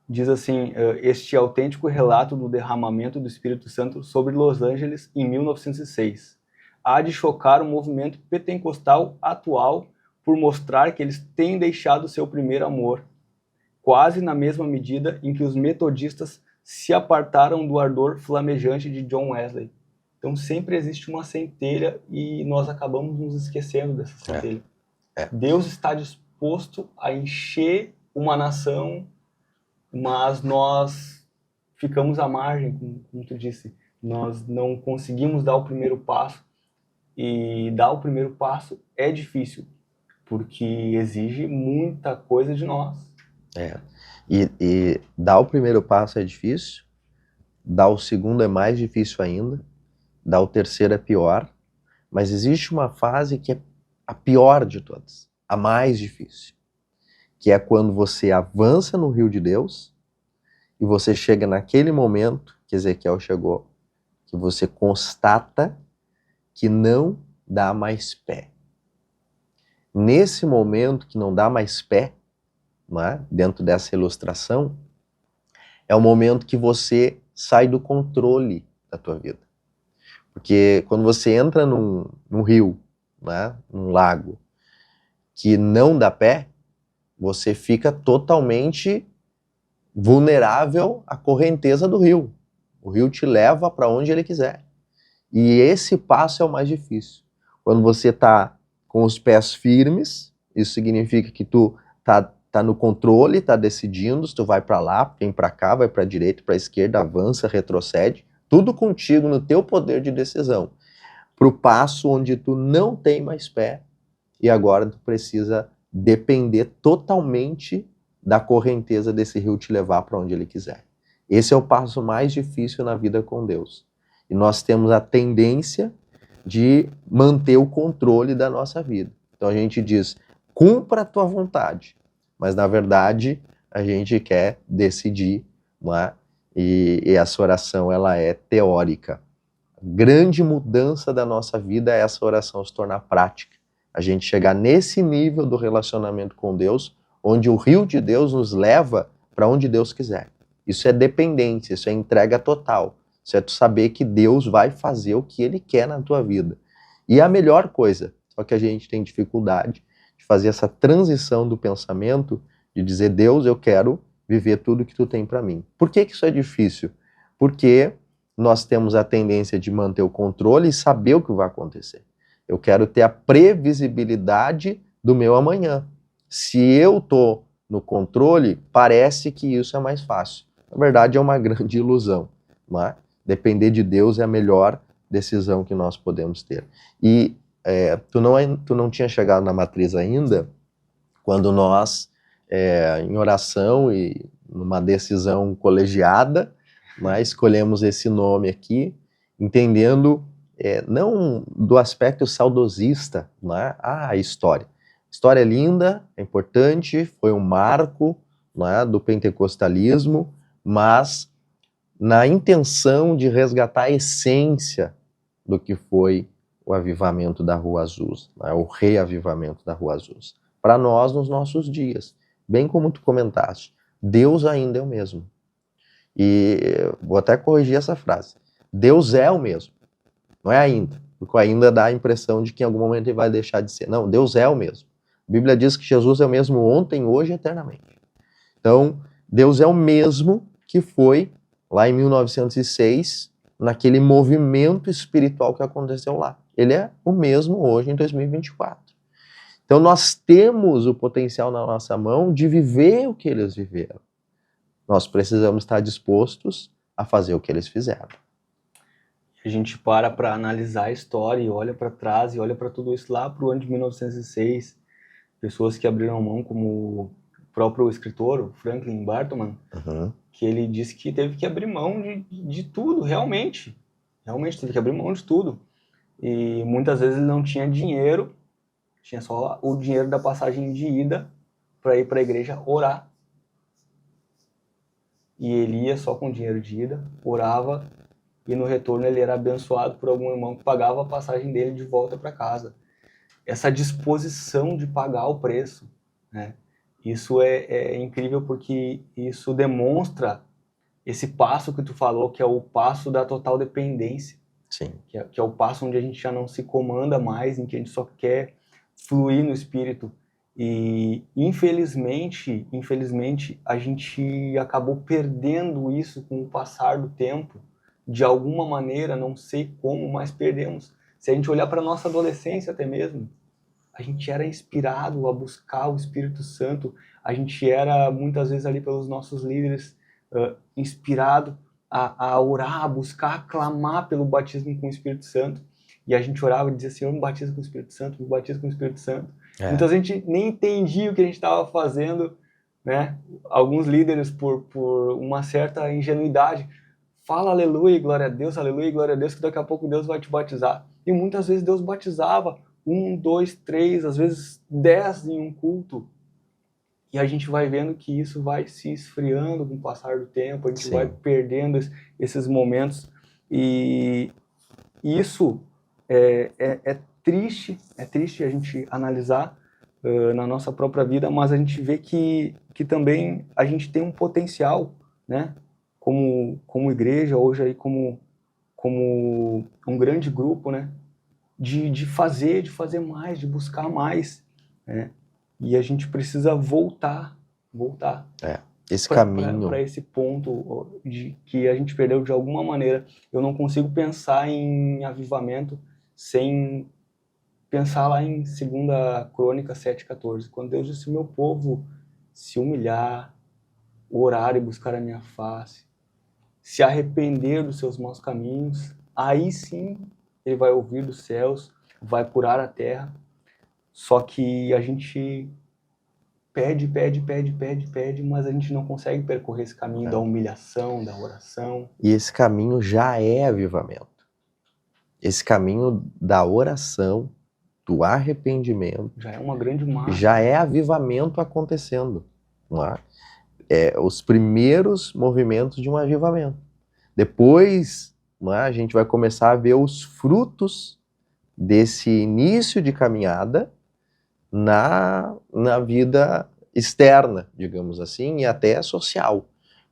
diz assim, este autêntico relato do derramamento do Espírito Santo sobre Los Angeles em 1906 há de chocar o movimento pentecostal atual por mostrar que eles têm deixado seu primeiro amor, quase na mesma medida em que os metodistas se apartaram do ardor flamejante de John Wesley. Então sempre existe uma centelha e nós acabamos nos esquecendo dessa centelha. Deus está disposto a encher uma nação, mas nós ficamos à margem, como tu disse. Nós não conseguimos dar o primeiro passo, e dar o primeiro passo é difícil, porque exige muita coisa de nós. E dar o primeiro passo é difícil, dar o segundo é mais difícil ainda, dar o terceiro é pior, mas existe uma fase que é a pior de todas, a mais difícil, que é quando você avança no rio de Deus e você chega naquele momento que Ezequiel chegou, que você constata que não dá mais pé. Nesse momento que não dá mais pé, não é? Dentro dessa ilustração, é o momento que você sai do controle da tua vida. Porque quando você entra num rio, né, num lago, que não dá pé, você fica totalmente vulnerável à correnteza do rio. O rio te leva para onde ele quiser. E esse passo é o mais difícil. Quando você está com os pés firmes, isso significa que tu tá no controle, tá decidindo se tu vai para lá, vem para cá, vai para a direita, para a esquerda, avança, retrocede, tudo contigo no teu poder de decisão. Pro passo onde tu não tem mais pé e agora tu precisa depender totalmente da correnteza desse rio te levar para onde ele quiser. Esse é o passo mais difícil na vida com Deus. E nós temos a tendência de manter o controle da nossa vida. Então a gente diz, cumpra a tua vontade. Mas na verdade a gente quer decidir, não é? E essa oração ela é teórica. A grande mudança da nossa vida é essa oração se tornar prática. A gente chegar nesse nível do relacionamento com Deus, onde o rio de Deus nos leva para onde Deus quiser. Isso é dependência, isso é entrega total. Isso é tu saber que Deus vai fazer o que Ele quer na tua vida. E a melhor coisa, só que a gente tem dificuldade de fazer essa transição do pensamento, de dizer, Deus, eu quero viver tudo que tu tem para mim. Por que isso é difícil? Porque nós temos a tendência de manter o controle e saber o que vai acontecer. Eu quero ter a previsibilidade do meu amanhã. Se eu tô no controle, parece que isso é mais fácil. Na verdade, é uma grande ilusão, não é? Depender de Deus é a melhor decisão que nós podemos ter. E tu não tinha chegado na matriz ainda, quando nós, em oração e numa decisão colegiada, nós escolhemos esse nome aqui, entendendo não do aspecto saudosista, né? A história. A história é linda, é importante, foi um marco, né, do pentecostalismo, mas na intenção de resgatar a essência do que foi o avivamento da Rua Azusa, né? O reavivamento da Rua Azusa. Para nós, nos nossos dias. Bem como tu comentaste, Deus ainda é o mesmo. E vou até corrigir essa frase. Deus é o mesmo, não é ainda. Porque ainda dá a impressão de que em algum momento ele vai deixar de ser. Não, Deus é o mesmo. A Bíblia diz que Jesus é o mesmo ontem, hoje e eternamente. Então, Deus é o mesmo que foi lá em 1906, naquele movimento espiritual que aconteceu lá. Ele é o mesmo hoje, em 2024. Então, nós temos o potencial na nossa mão de viver o que eles viveram. Nós precisamos estar dispostos a fazer o que eles fizeram. A gente para analisar a história e olha para trás e olha para tudo isso lá para o ano de 1906. Pessoas que abriram mão, como o próprio escritor, o Franklin Bartman, que ele disse que teve que abrir mão de tudo, realmente. Realmente teve que abrir mão de tudo. E muitas vezes ele não tinha dinheiro, tinha só o dinheiro da passagem de ida para ir para a igreja orar. E ele ia só com o dinheiro de ida, orava, e no retorno ele era abençoado por algum irmão que pagava a passagem dele de volta para casa. Essa disposição de pagar o preço, né? Isso é incrível, porque isso demonstra esse passo que tu falou, que é o passo da total dependência. Sim. Que é o passo onde a gente já não se comanda mais, em que a gente só quer fluir no Espírito. E infelizmente, a gente acabou perdendo isso com o passar do tempo. De alguma maneira, não sei como, mas perdemos. Se a gente olhar para a nossa adolescência até mesmo, a gente era inspirado a buscar o Espírito Santo, a gente era muitas vezes ali pelos nossos líderes inspirado a orar, a buscar, a clamar pelo batismo com o Espírito Santo. E a gente orava e dizia: Senhor, me batiza com o Espírito Santo, me batiza com o Espírito Santo. Muita gente nem entendia o que a gente estava fazendo, né? Alguns líderes, por uma certa ingenuidade, fala aleluia e glória a Deus, aleluia e glória a Deus, que daqui a pouco Deus vai te batizar. E muitas vezes Deus batizava 1, 2, 3, às vezes 10 em um culto. E a gente vai vendo que isso vai se esfriando com o passar do tempo, a gente vai perdendo esses momentos. E isso é triste a gente analisar na nossa própria vida, mas a gente vê que também a gente tem um potencial, né? Como igreja, hoje aí como um grande grupo, né? De fazer mais, de buscar mais, né? E a gente precisa voltar esse caminho para esse ponto de que a gente perdeu de alguma maneira. Eu não consigo pensar em avivamento sem pensar lá em 2 Crônicas 7,14, quando Deus disse: meu povo se humilhar, orar e buscar a minha face, se arrepender dos seus maus caminhos, aí sim ele vai ouvir dos céus, vai curar a terra. Só que a gente pede, mas a gente não consegue percorrer esse caminho da humilhação, da oração. E esse caminho já é avivamento. Esse caminho da oração, do arrependimento, já é uma grande marca. Já é avivamento acontecendo. Não é? Os primeiros movimentos de um avivamento. Depois, não é, a gente vai começar a ver os frutos desse início de caminhada na vida externa, digamos assim, e até social.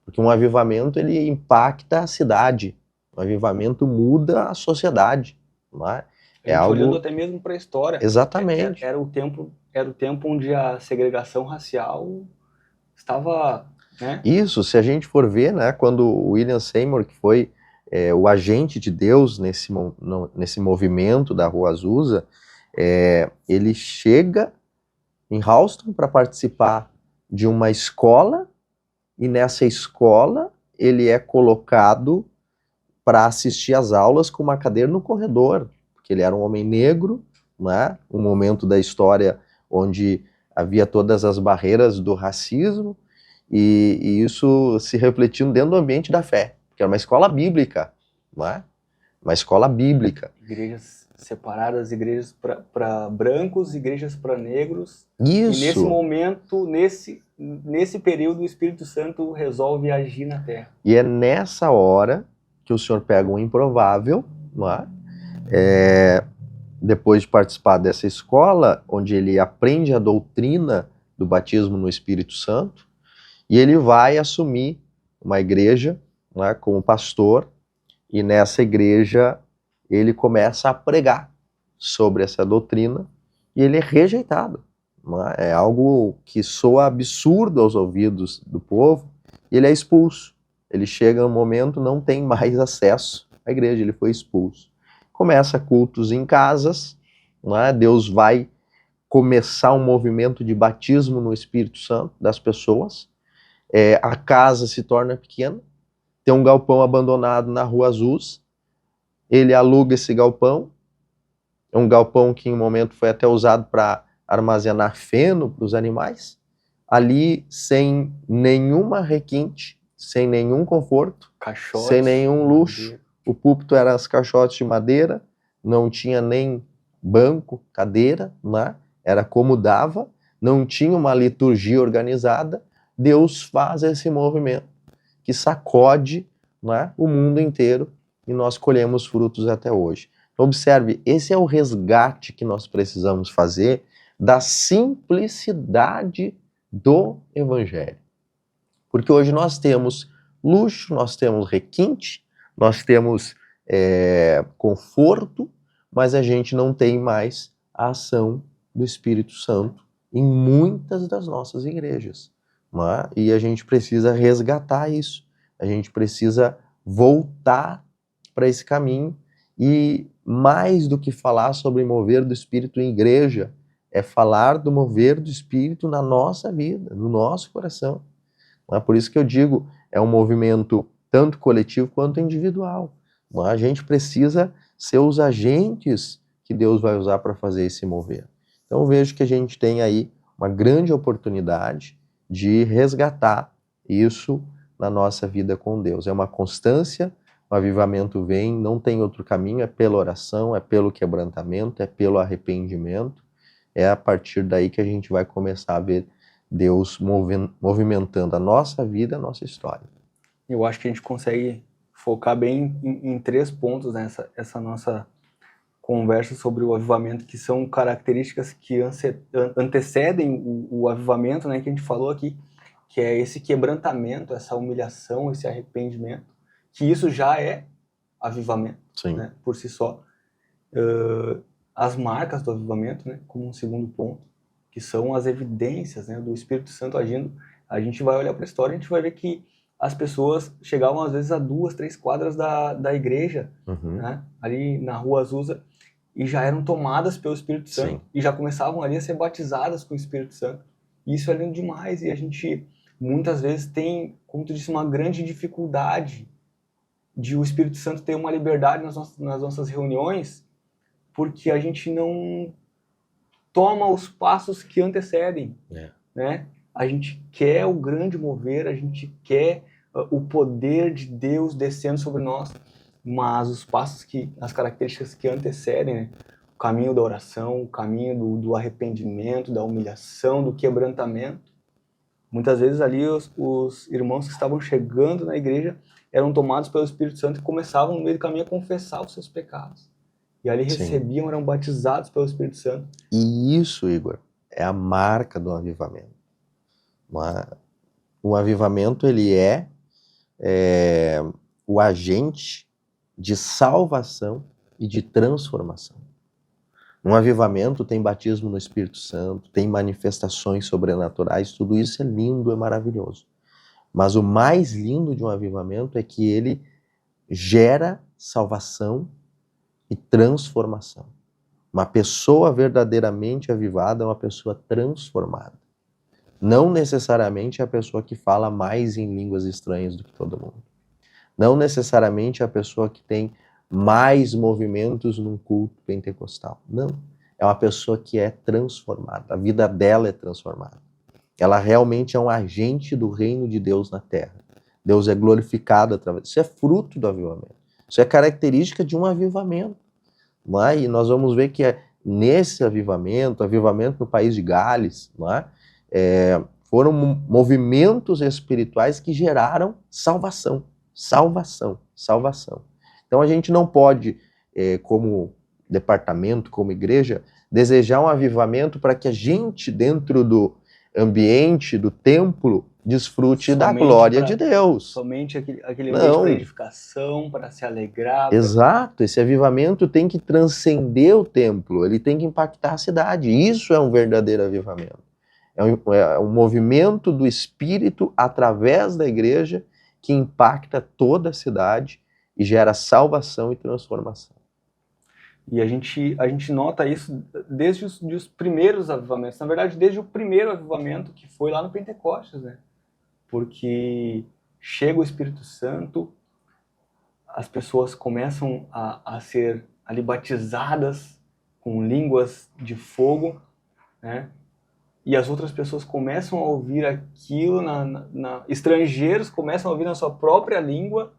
Porque um avivamento, ele impacta a cidade. Um avivamento muda a sociedade. Não é? Olhando até mesmo para a história. Exatamente. Era o tempo onde a segregação racial estava... né? Isso, se a gente for ver, né, quando o William Seymour, que foi o agente de Deus nesse movimento da Rua Azusa, ele chega em Houston para participar de uma escola, e nessa escola ele é colocado para assistir às aulas com uma cadeira no corredor, porque ele era um homem negro, né? Um momento da história onde havia todas as barreiras do racismo, e isso se refletindo dentro do ambiente da fé, que era uma escola bíblica, né? Uma escola bíblica. Igrejas separadas, igrejas para brancos, igrejas para negros. Isso. E nesse momento, nesse período, o Espírito Santo resolve agir na terra. E é nessa hora que o Senhor pega um improvável, não é? depois de participar dessa escola, onde ele aprende a doutrina do batismo no Espírito Santo, e ele vai assumir uma igreja, né, como pastor, e nessa igreja ele começa a pregar sobre essa doutrina, e ele é rejeitado. Né? É algo que soa absurdo aos ouvidos do povo, e ele é expulso. Ele chega no momento, não tem mais acesso à igreja, ele foi expulso. Começa cultos em casas, né? Deus vai começar um movimento de batismo no Espírito Santo das pessoas. A casa se torna pequena, tem um galpão abandonado na Rua Azuz, ele aluga esse galpão, é um galpão que em um momento foi até usado para armazenar feno para os animais, ali sem nenhuma requinte, sem nenhum conforto, Caixotes, sem nenhum luxo. O púlpito era as caixotes de madeira, não tinha nem banco, cadeira, né? Era como dava, não tinha uma liturgia organizada. Deus faz esse movimento que sacode, né, o mundo inteiro, e nós colhemos frutos até hoje. Então, observe, esse é o resgate que nós precisamos fazer da simplicidade do Evangelho. Porque hoje nós temos luxo, nós temos requinte, nós temos conforto, mas a gente não tem mais a ação do Espírito Santo em muitas das nossas igrejas. Não é? E a gente precisa resgatar isso, a gente precisa voltar para esse caminho, e mais do que falar sobre mover do Espírito em igreja, é falar do mover do Espírito na nossa vida, no nosso coração. Não é? Por isso que eu digo, é um movimento tanto coletivo quanto individual. Não é? A gente precisa ser os agentes que Deus vai usar para fazer esse mover. Então eu vejo que a gente tem aí uma grande oportunidade de resgatar isso na nossa vida com Deus. É uma constância, o avivamento vem, não tem outro caminho, é pela oração, é pelo quebrantamento, é pelo arrependimento. É a partir daí que a gente vai começar a ver Deus movimentando a nossa vida, a nossa história. Eu acho que a gente consegue focar bem em 3 pontos nessa nossa conversa sobre o avivamento, que são características que antecedem o avivamento, né, que a gente falou aqui, que é esse quebrantamento, essa humilhação, esse arrependimento, que isso já é avivamento, né, por si só. As marcas do avivamento, né, como um segundo ponto, que são as evidências, né, do Espírito Santo agindo. A gente vai olhar para a história e a gente vai ver que as pessoas chegavam às vezes a 2, 3 quadras da igreja, né, ali na Rua Azusa, e já eram tomadas pelo Espírito Santo, e já começavam ali a ser batizadas com o Espírito Santo. E isso é lindo demais, e a gente muitas vezes tem, como tu disse, uma grande dificuldade de o Espírito Santo ter uma liberdade nas nossas reuniões, porque a gente não toma os passos que antecedem, né? A gente quer o grande mover, a gente quer o poder de Deus descendo sobre nós, mas os passos as características que antecedem, né? O caminho da oração, o caminho do arrependimento, da humilhação, do quebrantamento. Muitas vezes ali os irmãos que estavam chegando na igreja eram tomados pelo Espírito Santo e começavam no meio do caminho a confessar os seus pecados. E ali recebiam, eram batizados pelo Espírito Santo. E isso, Igor, é a marca do avivamento. O avivamento, ele é o agente de salvação e de transformação. Um avivamento tem batismo no Espírito Santo, tem manifestações sobrenaturais, tudo isso é lindo, é maravilhoso. Mas o mais lindo de um avivamento é que ele gera salvação e transformação. Uma pessoa verdadeiramente avivada é uma pessoa transformada. Não necessariamente é a pessoa que fala mais em línguas estranhas do que todo mundo. Não necessariamente é a pessoa que tem mais movimentos num culto pentecostal. Não. É uma pessoa que é transformada. A vida dela é transformada. Ela realmente é um agente do reino de Deus na terra. Deus é glorificado através. Isso é fruto do avivamento. Isso é característica de um avivamento. Não é? E nós vamos ver que nesse avivamento no país de Gales, não é? Foram movimentos espirituais que geraram salvação. Salvação, salvação. Então a gente não pode, como departamento, como igreja, desejar um avivamento para que a gente, dentro do ambiente, do templo, desfrute da glória de Deus. Somente aquele ambiente para edificação, para se alegrar. Exato, esse avivamento tem que transcender o templo, ele tem que impactar a cidade. Isso é um verdadeiro avivamento. É um movimento do Espírito através da igreja que impacta toda a cidade e gera salvação e transformação. E a gente nota isso desde os primeiros avivamentos. Na verdade, desde o primeiro avivamento, que foi lá no Pentecostes, né? Porque chega o Espírito Santo, as pessoas começam a ser ali batizadas com línguas de fogo, né? E as outras pessoas começam a ouvir aquilo, estrangeiros começam a ouvir na sua própria língua,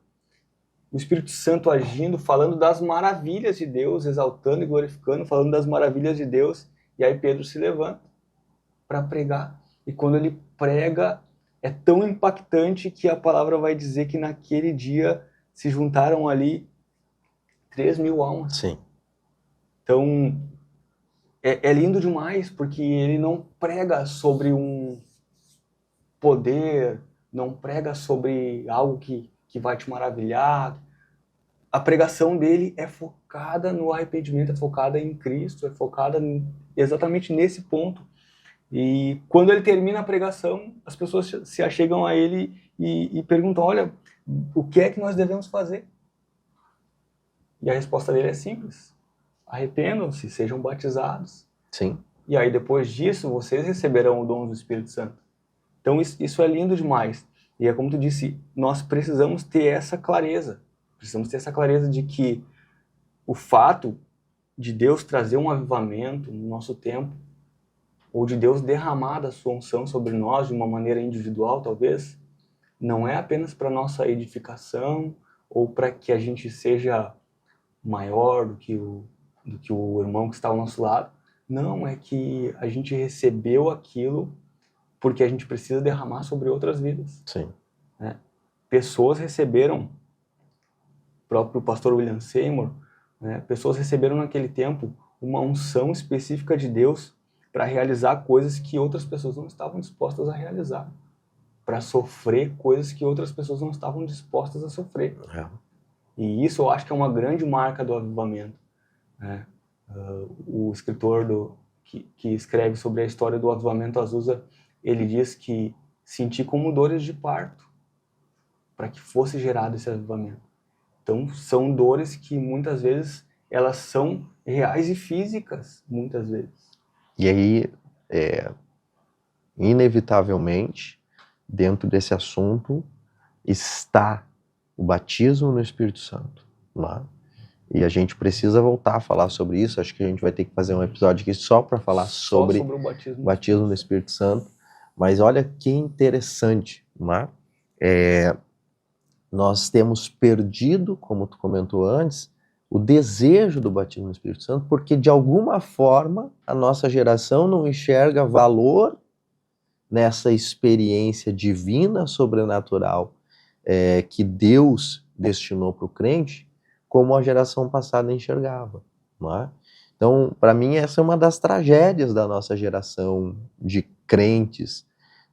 o Espírito Santo agindo, falando das maravilhas de Deus, exaltando e glorificando, falando das maravilhas de Deus. E aí Pedro se levanta para pregar. E quando ele prega, é tão impactante que a palavra vai dizer que naquele dia se juntaram ali 3.000 almas. Sim. Então, é lindo demais, porque ele não prega sobre um poder, não prega sobre algo que vai te maravilhar. A pregação dele é focada no arrependimento, é focada em Cristo, é focada exatamente nesse ponto. E quando ele termina a pregação, as pessoas se achegam a ele e perguntam, olha, o que é que nós devemos fazer? E a resposta dele é simples. Arrependam-se, sejam batizados. Sim. E aí depois disso, vocês receberão o dom do Espírito Santo. Então isso é lindo demais. E é como tu disse, nós precisamos ter essa clareza. Precisamos ter essa clareza de que o fato de Deus trazer um avivamento no nosso tempo, ou de Deus derramar da sua unção sobre nós de uma maneira individual, talvez, não é apenas para nossa edificação ou para que a gente seja maior do que o irmão que está ao nosso lado. Não, é que a gente recebeu aquilo porque a gente precisa derramar sobre outras vidas. Sim. Né? Pessoas receberam, o próprio pastor William Seymour, né? Pessoas receberam naquele tempo uma unção específica de Deus para realizar coisas que outras pessoas não estavam dispostas a realizar, para sofrer coisas que outras pessoas não estavam dispostas a sofrer. É. E isso eu acho que é uma grande marca do avivamento. Né? O escritor que escreve sobre a história do avivamento Azusa, ele diz que senti como dores de parto para que fosse gerado esse avivamento. Então, são dores que muitas vezes elas são reais e físicas, muitas vezes. E aí, inevitavelmente, dentro desse assunto, está o batismo no Espírito Santo. Né? E a gente precisa voltar a falar sobre isso. Acho que a gente vai ter que fazer um episódio aqui só para falar sobre o batismo no Espírito Santo. Mas olha que interessante, né? Nós temos perdido, como tu comentou antes, o desejo do batismo no Espírito Santo, porque de alguma forma a nossa geração não enxerga valor nessa experiência divina, sobrenatural, que Deus destinou para o crente, como a geração passada enxergava. Não é? Então, para mim, essa é uma das tragédias da nossa geração de crentes,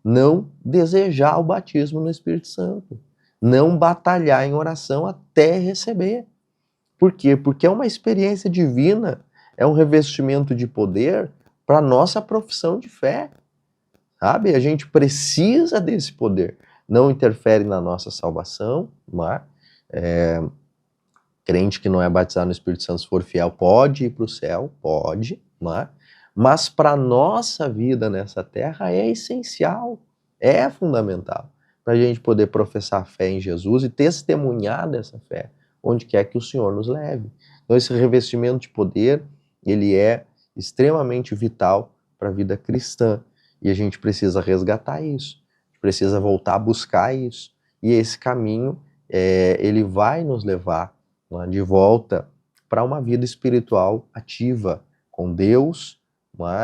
não desejar o batismo no Espírito Santo, não batalhar em oração até receber. Por quê? Porque é uma experiência divina, é um revestimento de poder para a nossa profissão de fé. Sabe? A gente precisa desse poder. Não interfere na nossa salvação, mas crente que não é batizado no Espírito Santo, se for fiel, pode ir para o céu, pode, mas para a nossa vida nessa terra é essencial, é fundamental, para a gente poder professar fé em Jesus e testemunhar dessa fé, onde quer que o Senhor nos leve. Então esse revestimento de poder, ele é extremamente vital para a vida cristã, e a gente precisa resgatar isso, precisa voltar a buscar isso, e esse caminho, ele vai nos levar de volta para uma vida espiritual ativa com Deus,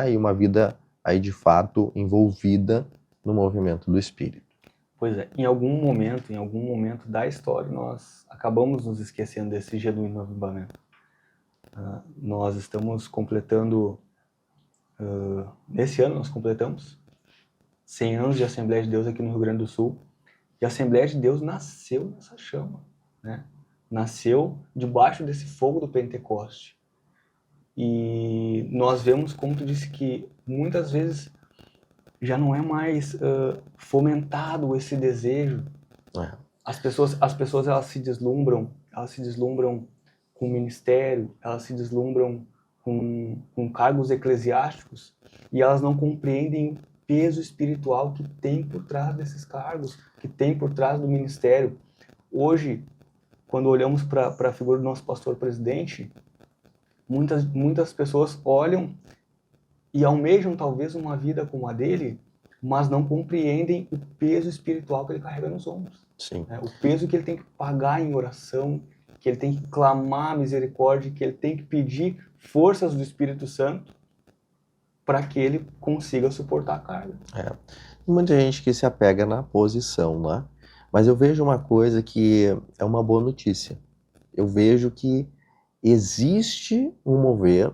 e uma vida aí de fato envolvida no movimento do Espírito. Pois é, em algum momento da história, nós acabamos nos esquecendo desse genuíno avivamento. Nós estamos completando, nesse ano nós completamos 100 anos de Assembleia de Deus aqui no Rio Grande do Sul. E a Assembleia de Deus nasceu nessa chama, né? Nasceu debaixo desse fogo do Pentecoste. E nós vemos, como tu disse, que muitas vezes já não é mais fomentado esse desejo. As pessoas elas se deslumbram com o ministério, elas se deslumbram com cargos eclesiásticos e elas não compreendem o peso espiritual que tem por trás desses cargos, que tem por trás do ministério. Hoje, quando olhamos para a figura do nosso pastor-presidente, muitas pessoas olham e almejam talvez uma vida como a dele, mas não compreendem o peso espiritual que ele carrega nos ombros. Sim. O peso que ele tem que pagar em oração, que ele tem que clamar misericórdia, que ele tem que pedir forças do Espírito Santo para que ele consiga suportar a carga. Muita gente que se apega na posição, né? Mas eu vejo uma coisa que é uma boa notícia. Eu vejo que existe um mover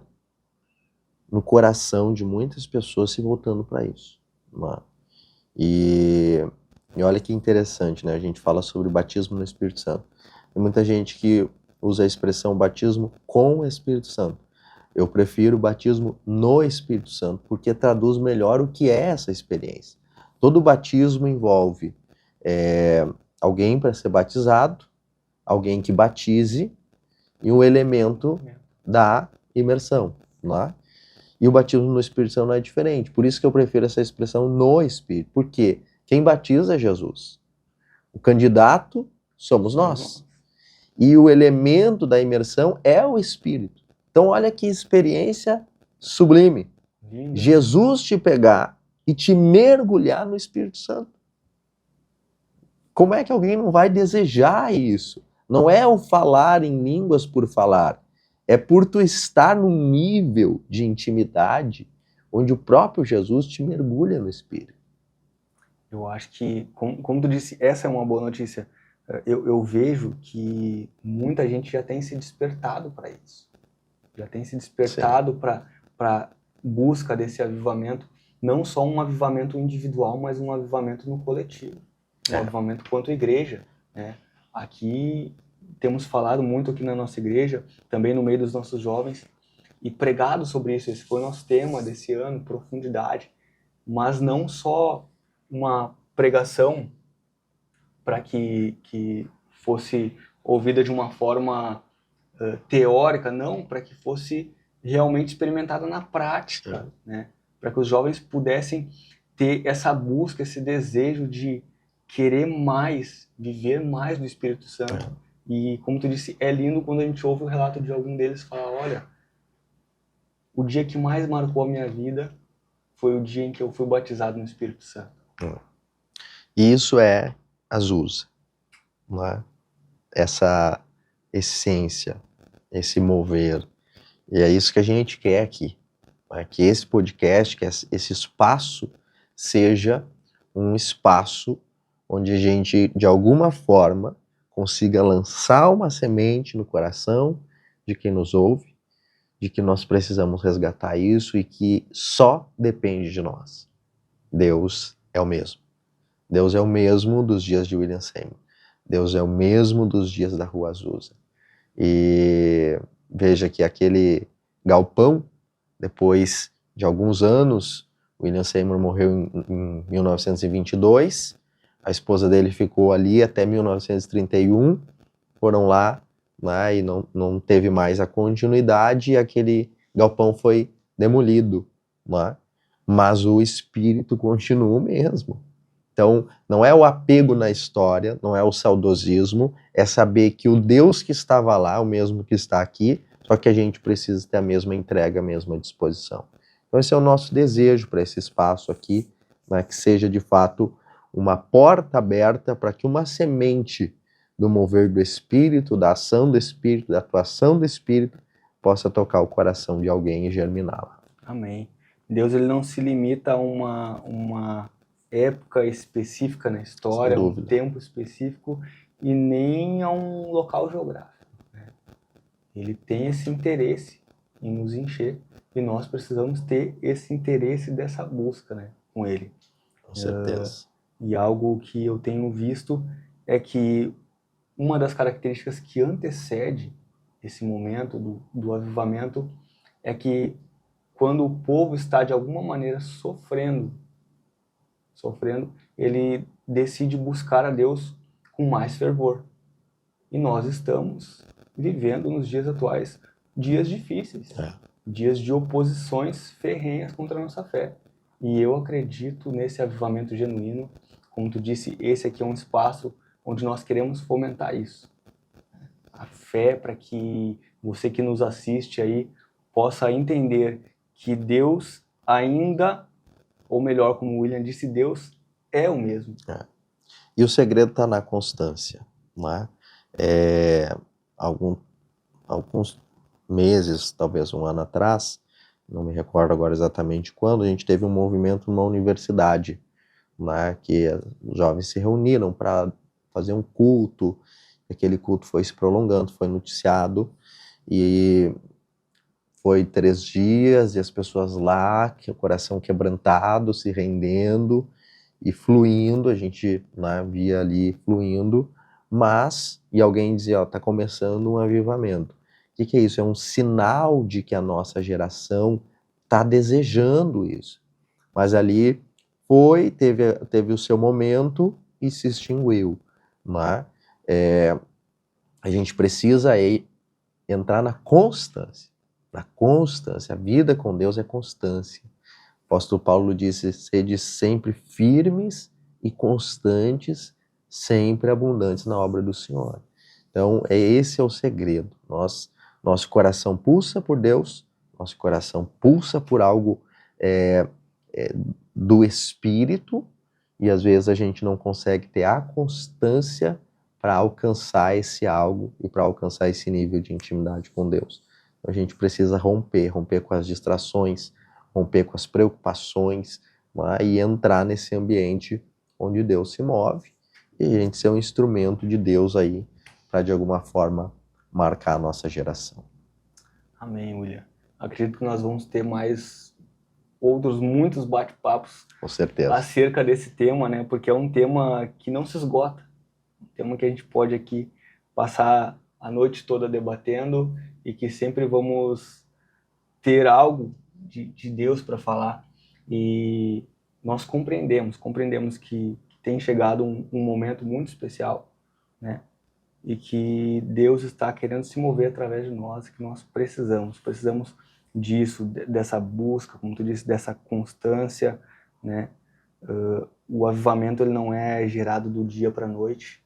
no coração de muitas pessoas se voltando para isso, né? E olha que interessante, né? A gente fala sobre batismo no Espírito Santo. Tem muita gente que usa a expressão batismo com o Espírito Santo. Eu prefiro batismo no Espírito Santo, porque traduz melhor o que é essa experiência. Todo batismo envolve alguém para ser batizado, alguém que batize e um elemento da imersão, né? E o batismo no Espírito Santo não é diferente. Por isso que eu prefiro essa expressão no Espírito. Por quê? Quem batiza é Jesus. O candidato somos nós. E o elemento da imersão é o Espírito. Então olha que experiência sublime. Lindo. Jesus te pegar e te mergulhar no Espírito Santo. Como é que alguém não vai desejar isso? Não é o falar em línguas por falar. É por tu estar num nível de intimidade onde o próprio Jesus te mergulha no Espírito. Eu acho que, como tu disse, essa é uma boa notícia. Eu vejo que muita gente já tem se despertado para isso. Já tem se despertado para busca desse avivamento. Não só um avivamento individual, mas um avivamento no coletivo. Um avivamento quanto igreja, né? Aqui temos falado muito aqui na nossa igreja, também no meio dos nossos jovens, e pregado sobre isso. Esse foi o nosso tema desse ano, profundidade. Mas não só uma pregação para que fosse ouvida de uma forma teórica, não, para que fosse realmente experimentada na prática, né? Para que os jovens pudessem ter essa busca, esse desejo de querer mais, viver mais do Espírito Santo. E como tu disse, é lindo quando a gente ouve o relato de algum deles falar, olha, o dia que mais marcou a minha vida foi o dia em que eu fui batizado no Espírito Santo. E isso é Azusa, não é? Essa essência, esse mover. E é isso que a gente quer aqui. Que esse podcast, que esse espaço seja um espaço onde a gente, de alguma forma, consiga lançar uma semente no coração de quem nos ouve, de que nós precisamos resgatar isso e que só depende de nós. Deus é o mesmo. Deus é o mesmo dos dias de William Seymour. Deus é o mesmo dos dias da Rua Azusa. E veja que aquele galpão, depois de alguns anos, William Seymour morreu em 1922, a esposa dele ficou ali até 1931, foram lá, né, e não teve mais a continuidade, e aquele galpão foi demolido, né, mas o espírito continua o mesmo. Então, não é o apego na história, não é o saudosismo, é saber que o Deus que estava lá é o mesmo que está aqui, só que a gente precisa ter a mesma entrega, a mesma disposição. Então esse é o nosso desejo para esse espaço aqui, né, que seja de fato uma porta aberta para que uma semente do mover do Espírito, da ação do Espírito, da atuação do Espírito, possa tocar o coração de alguém e germiná-la. Amém. Deus ele não se limita a uma época específica na história, um tempo específico e nem a um local geográfico, né? Ele tem esse interesse em nos encher e nós precisamos ter esse interesse dessa busca, né, com Ele. Com certeza. E algo que eu tenho visto é que uma das características que antecede esse momento do avivamento é que quando o povo está de alguma maneira sofrendo, ele decide buscar a Deus com mais fervor. E nós estamos vivendo nos dias atuais dias difíceis, dias de oposições ferrenhas contra a nossa fé. E eu acredito nesse avivamento genuíno. Como tu disse, esse aqui é um espaço onde nós queremos fomentar isso. A fé para que você que nos assiste aí possa entender que Deus ainda, ou melhor, como o William disse, Deus é o mesmo. E o segredo está na constância, não é? Alguns meses, talvez um ano atrás, não me recordo agora exatamente quando, a gente teve um movimento numa universidade, né, que os jovens se reuniram para fazer um culto. Aquele culto foi se prolongando, foi noticiado, e foi 3 dias, e as pessoas lá, que o coração quebrantado, se rendendo e fluindo, a gente, né, via ali fluindo, e alguém dizia, está começando um avivamento. O que é isso? É um sinal de que a nossa geração está desejando isso. Mas ali teve o seu momento e se extinguiu, né? A gente precisa entrar na constância. A vida com Deus é constância. O apóstolo Paulo disse, sede sempre firmes e constantes, sempre abundantes na obra do Senhor. Então, esse é o segredo. Nosso coração pulsa por Deus, nosso coração pulsa por algo do Espírito, e às vezes a gente não consegue ter a constância para alcançar esse algo e para alcançar esse nível de intimidade com Deus. Então, a gente precisa romper com as distrações, romper com as preocupações, né, e entrar nesse ambiente onde Deus se move, e a gente ser um instrumento de Deus aí para de alguma forma marcar a nossa geração. Amém, William. Acredito que nós vamos ter muitos bate-papos, com certeza, acerca desse tema, né? Porque é um tema que não se esgota, um tema que a gente pode aqui passar a noite toda debatendo e que sempre vamos ter algo de Deus para falar. E nós compreendemos que tem chegado um momento muito especial, né? E que Deus está querendo se mover através de nós, que nós precisamos disso, dessa busca, como tu disse, dessa constância, né? O avivamento ele não é gerado do dia para a noite,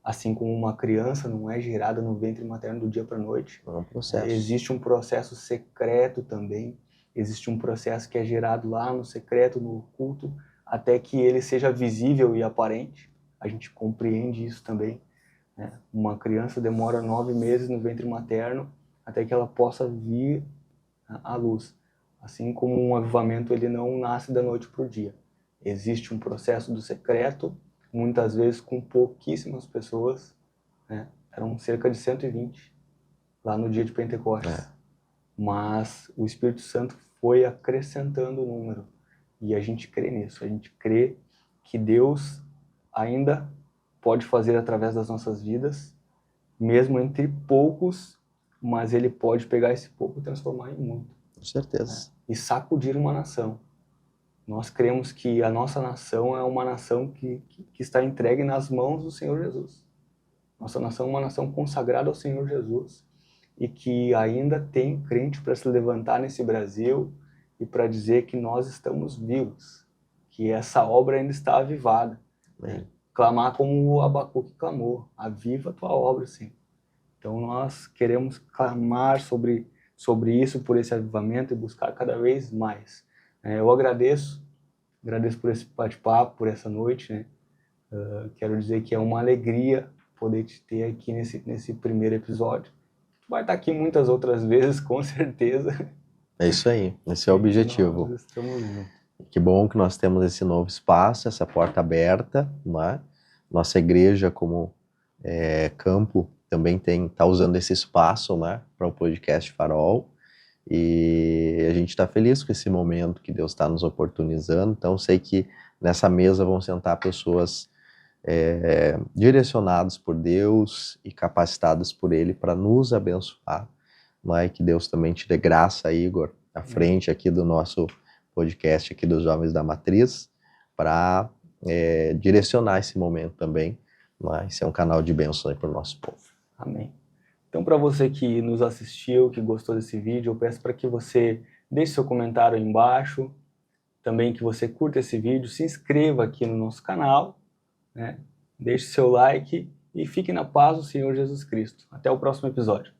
assim como uma criança não é gerada no ventre materno do dia para a noite. É um processo. Existe um processo secreto também, existe um processo que é gerado lá no secreto, no oculto, até que ele seja visível e aparente. A gente compreende isso também. Uma criança demora 9 meses no ventre materno até que ela possa vir à luz. Assim como um avivamento, ele não nasce da noite para o dia. Existe um processo do secreto, muitas vezes com pouquíssimas pessoas, né? Eram cerca de 120 lá no dia de Pentecostes. Mas o Espírito Santo foi acrescentando o número. E a gente crê nisso, a gente crê que Deus ainda pode fazer através das nossas vidas, mesmo entre poucos, mas Ele pode pegar esse pouco e transformar em muito. Com certeza. E sacudir uma nação. Nós cremos que a nossa nação é uma nação que está entregue nas mãos do Senhor Jesus. Nossa nação é uma nação consagrada ao Senhor Jesus e que ainda tem crente para se levantar nesse Brasil e para dizer que nós estamos vivos, que essa obra ainda está avivada. Clamar como o Abacuque clamou, aviva a tua obra, Senhor. Então nós queremos clamar sobre isso, por esse avivamento e buscar cada vez mais. Eu agradeço por esse bate-papo, por essa noite, né? Quero dizer que é uma alegria poder te ter aqui nesse primeiro episódio. Tu vai estar aqui muitas outras vezes, com certeza. É isso aí, esse é o objetivo. Nós estamos juntos. Que bom que nós temos esse novo espaço, essa porta aberta, né? Nossa igreja como campo também está usando esse espaço, né, para o podcast Farol, e a gente está feliz com esse momento que Deus está nos oportunizando. Então sei que nessa mesa vão sentar pessoas direcionadas por Deus e capacitadas por Ele para nos abençoar, não é? Que Deus também te dê graça, Igor, à frente aqui do nosso podcast aqui dos Jovens da Matriz, para direcionar esse momento também, não é? Esse é um canal de bênção para o nosso povo. Amém. Então, para você que nos assistiu, que gostou desse vídeo, eu peço para que você deixe seu comentário aí embaixo, também que você curta esse vídeo, se inscreva aqui no nosso canal, né? Deixe seu like e fique na paz do Senhor Jesus Cristo. Até o próximo episódio.